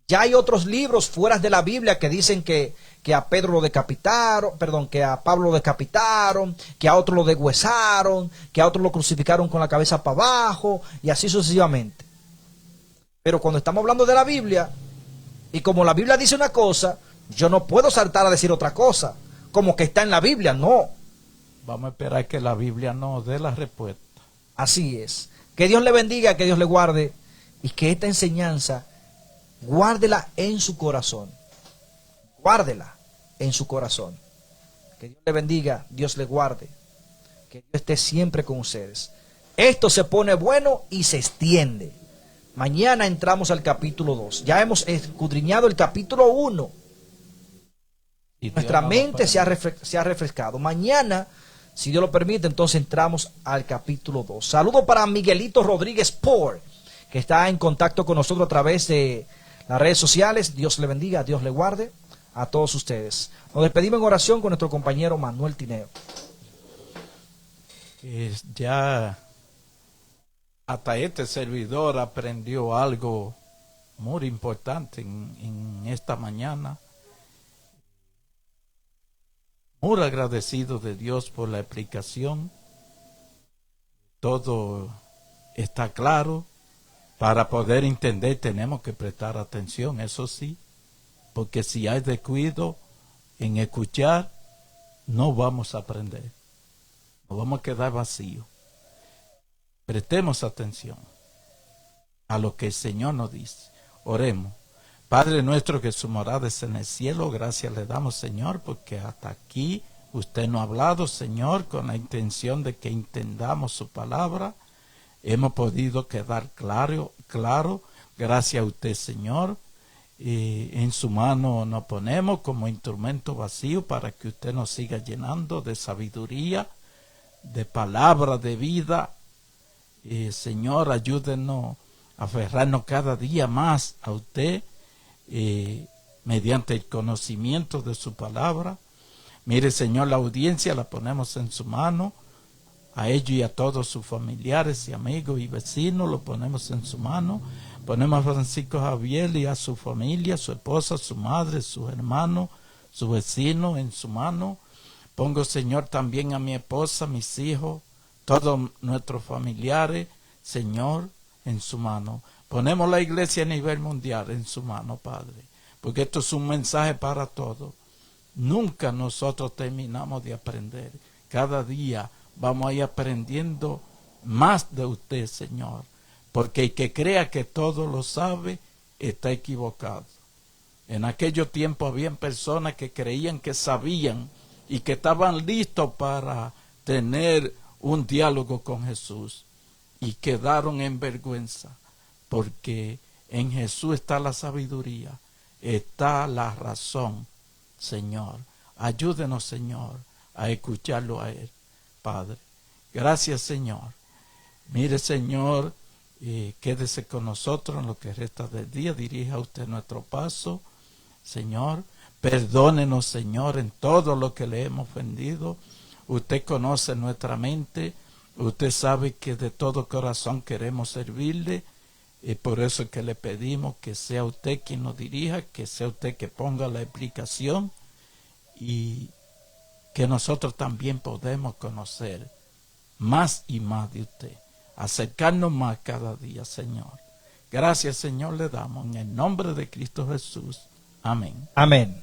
Ya hay otros libros fuera de la Biblia que dicen que a Pedro lo decapitaron, que a Pablo lo decapitaron, que a otro lo deshuesaron, que a otro lo crucificaron con la cabeza para abajo, y así sucesivamente. Pero cuando estamos hablando de la Biblia, y como la Biblia dice una cosa, yo no puedo saltar a decir otra cosa, como que está en la Biblia, no. Vamos a esperar que la Biblia nos dé la respuesta. Así es. Que Dios le bendiga, que Dios le guarde, y que esta enseñanza, guárdela en su corazón. Guárdela en su corazón. Que Dios le bendiga, Dios le guarde. Que Dios esté siempre con ustedes. Esto se pone bueno y se extiende. Mañana entramos al capítulo 2. Ya hemos escudriñado el capítulo 1. Nuestra mente se ha refrescado. Mañana, si Dios lo permite, entonces entramos al capítulo 2. Saludo para Miguelito Rodríguez Por, que está en contacto con nosotros a través de las redes sociales. Dios le bendiga, Dios le guarde a todos ustedes. Nos despedimos en oración con nuestro compañero Manuel Tineo. Ya hasta este servidor aprendió algo muy importante en esta mañana. Muy agradecido de Dios por la explicación. Todo está claro. Para poder entender tenemos que prestar atención, eso sí. Porque si hay descuido en escuchar, no vamos a aprender. Nos vamos a quedar vacíos. Prestemos atención a lo que el Señor nos dice. Oremos. Padre nuestro que su morada es en el cielo, gracias le damos, Señor, porque hasta aquí usted nos ha hablado, Señor, con la intención de que entendamos su palabra. Hemos podido quedar claro. Gracias a usted, Señor. En su mano nos ponemos como instrumento vacío para que usted nos siga llenando de sabiduría, de palabra de vida. Señor, ayúdenos a aferrarnos cada día más a usted mediante el conocimiento de su palabra. Mire, Señor, la audiencia la ponemos en su mano. A ellos y a todos sus familiares y amigos y vecinos lo ponemos en su mano. Ponemos a Francisco Javier y a su familia, su esposa, su madre, sus hermanos, su vecino en su mano. Pongo, Señor, también a mi esposa, mis hijos, todos nuestros familiares, Señor, en su mano. Ponemos la iglesia a nivel mundial en su mano, Padre, porque esto es un mensaje para todos. Nunca nosotros terminamos de aprender. Cada día vamos a ir aprendiendo más de usted, Señor, porque el que crea que todo lo sabe está equivocado. En aquellos tiempos habían personas que creían que sabían y que estaban listos para tener un diálogo con Jesús y quedaron en vergüenza, porque en Jesús está la sabiduría, está la razón, Señor. Ayúdenos, Señor, a escucharlo a Él, Padre. Gracias, Señor. Mire, Señor, quédese con nosotros en lo que resta del día. Dirija usted nuestro paso, Señor. Perdónenos, Señor, en todo lo que le hemos ofendido. Usted conoce nuestra mente. Usted sabe que de todo corazón queremos servirle. Y por eso es que le pedimos que sea usted quien nos dirija, que sea usted que ponga la explicación y que nosotros también podemos conocer más y más de usted, acercarnos más cada día, Señor. Gracias, Señor, le damos en el nombre de Cristo Jesús. Amén. Amén.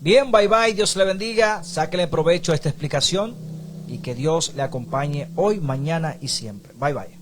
Bien, bye bye, Dios le bendiga, sáquele provecho a esta explicación y que Dios le acompañe hoy, mañana y siempre. Bye bye.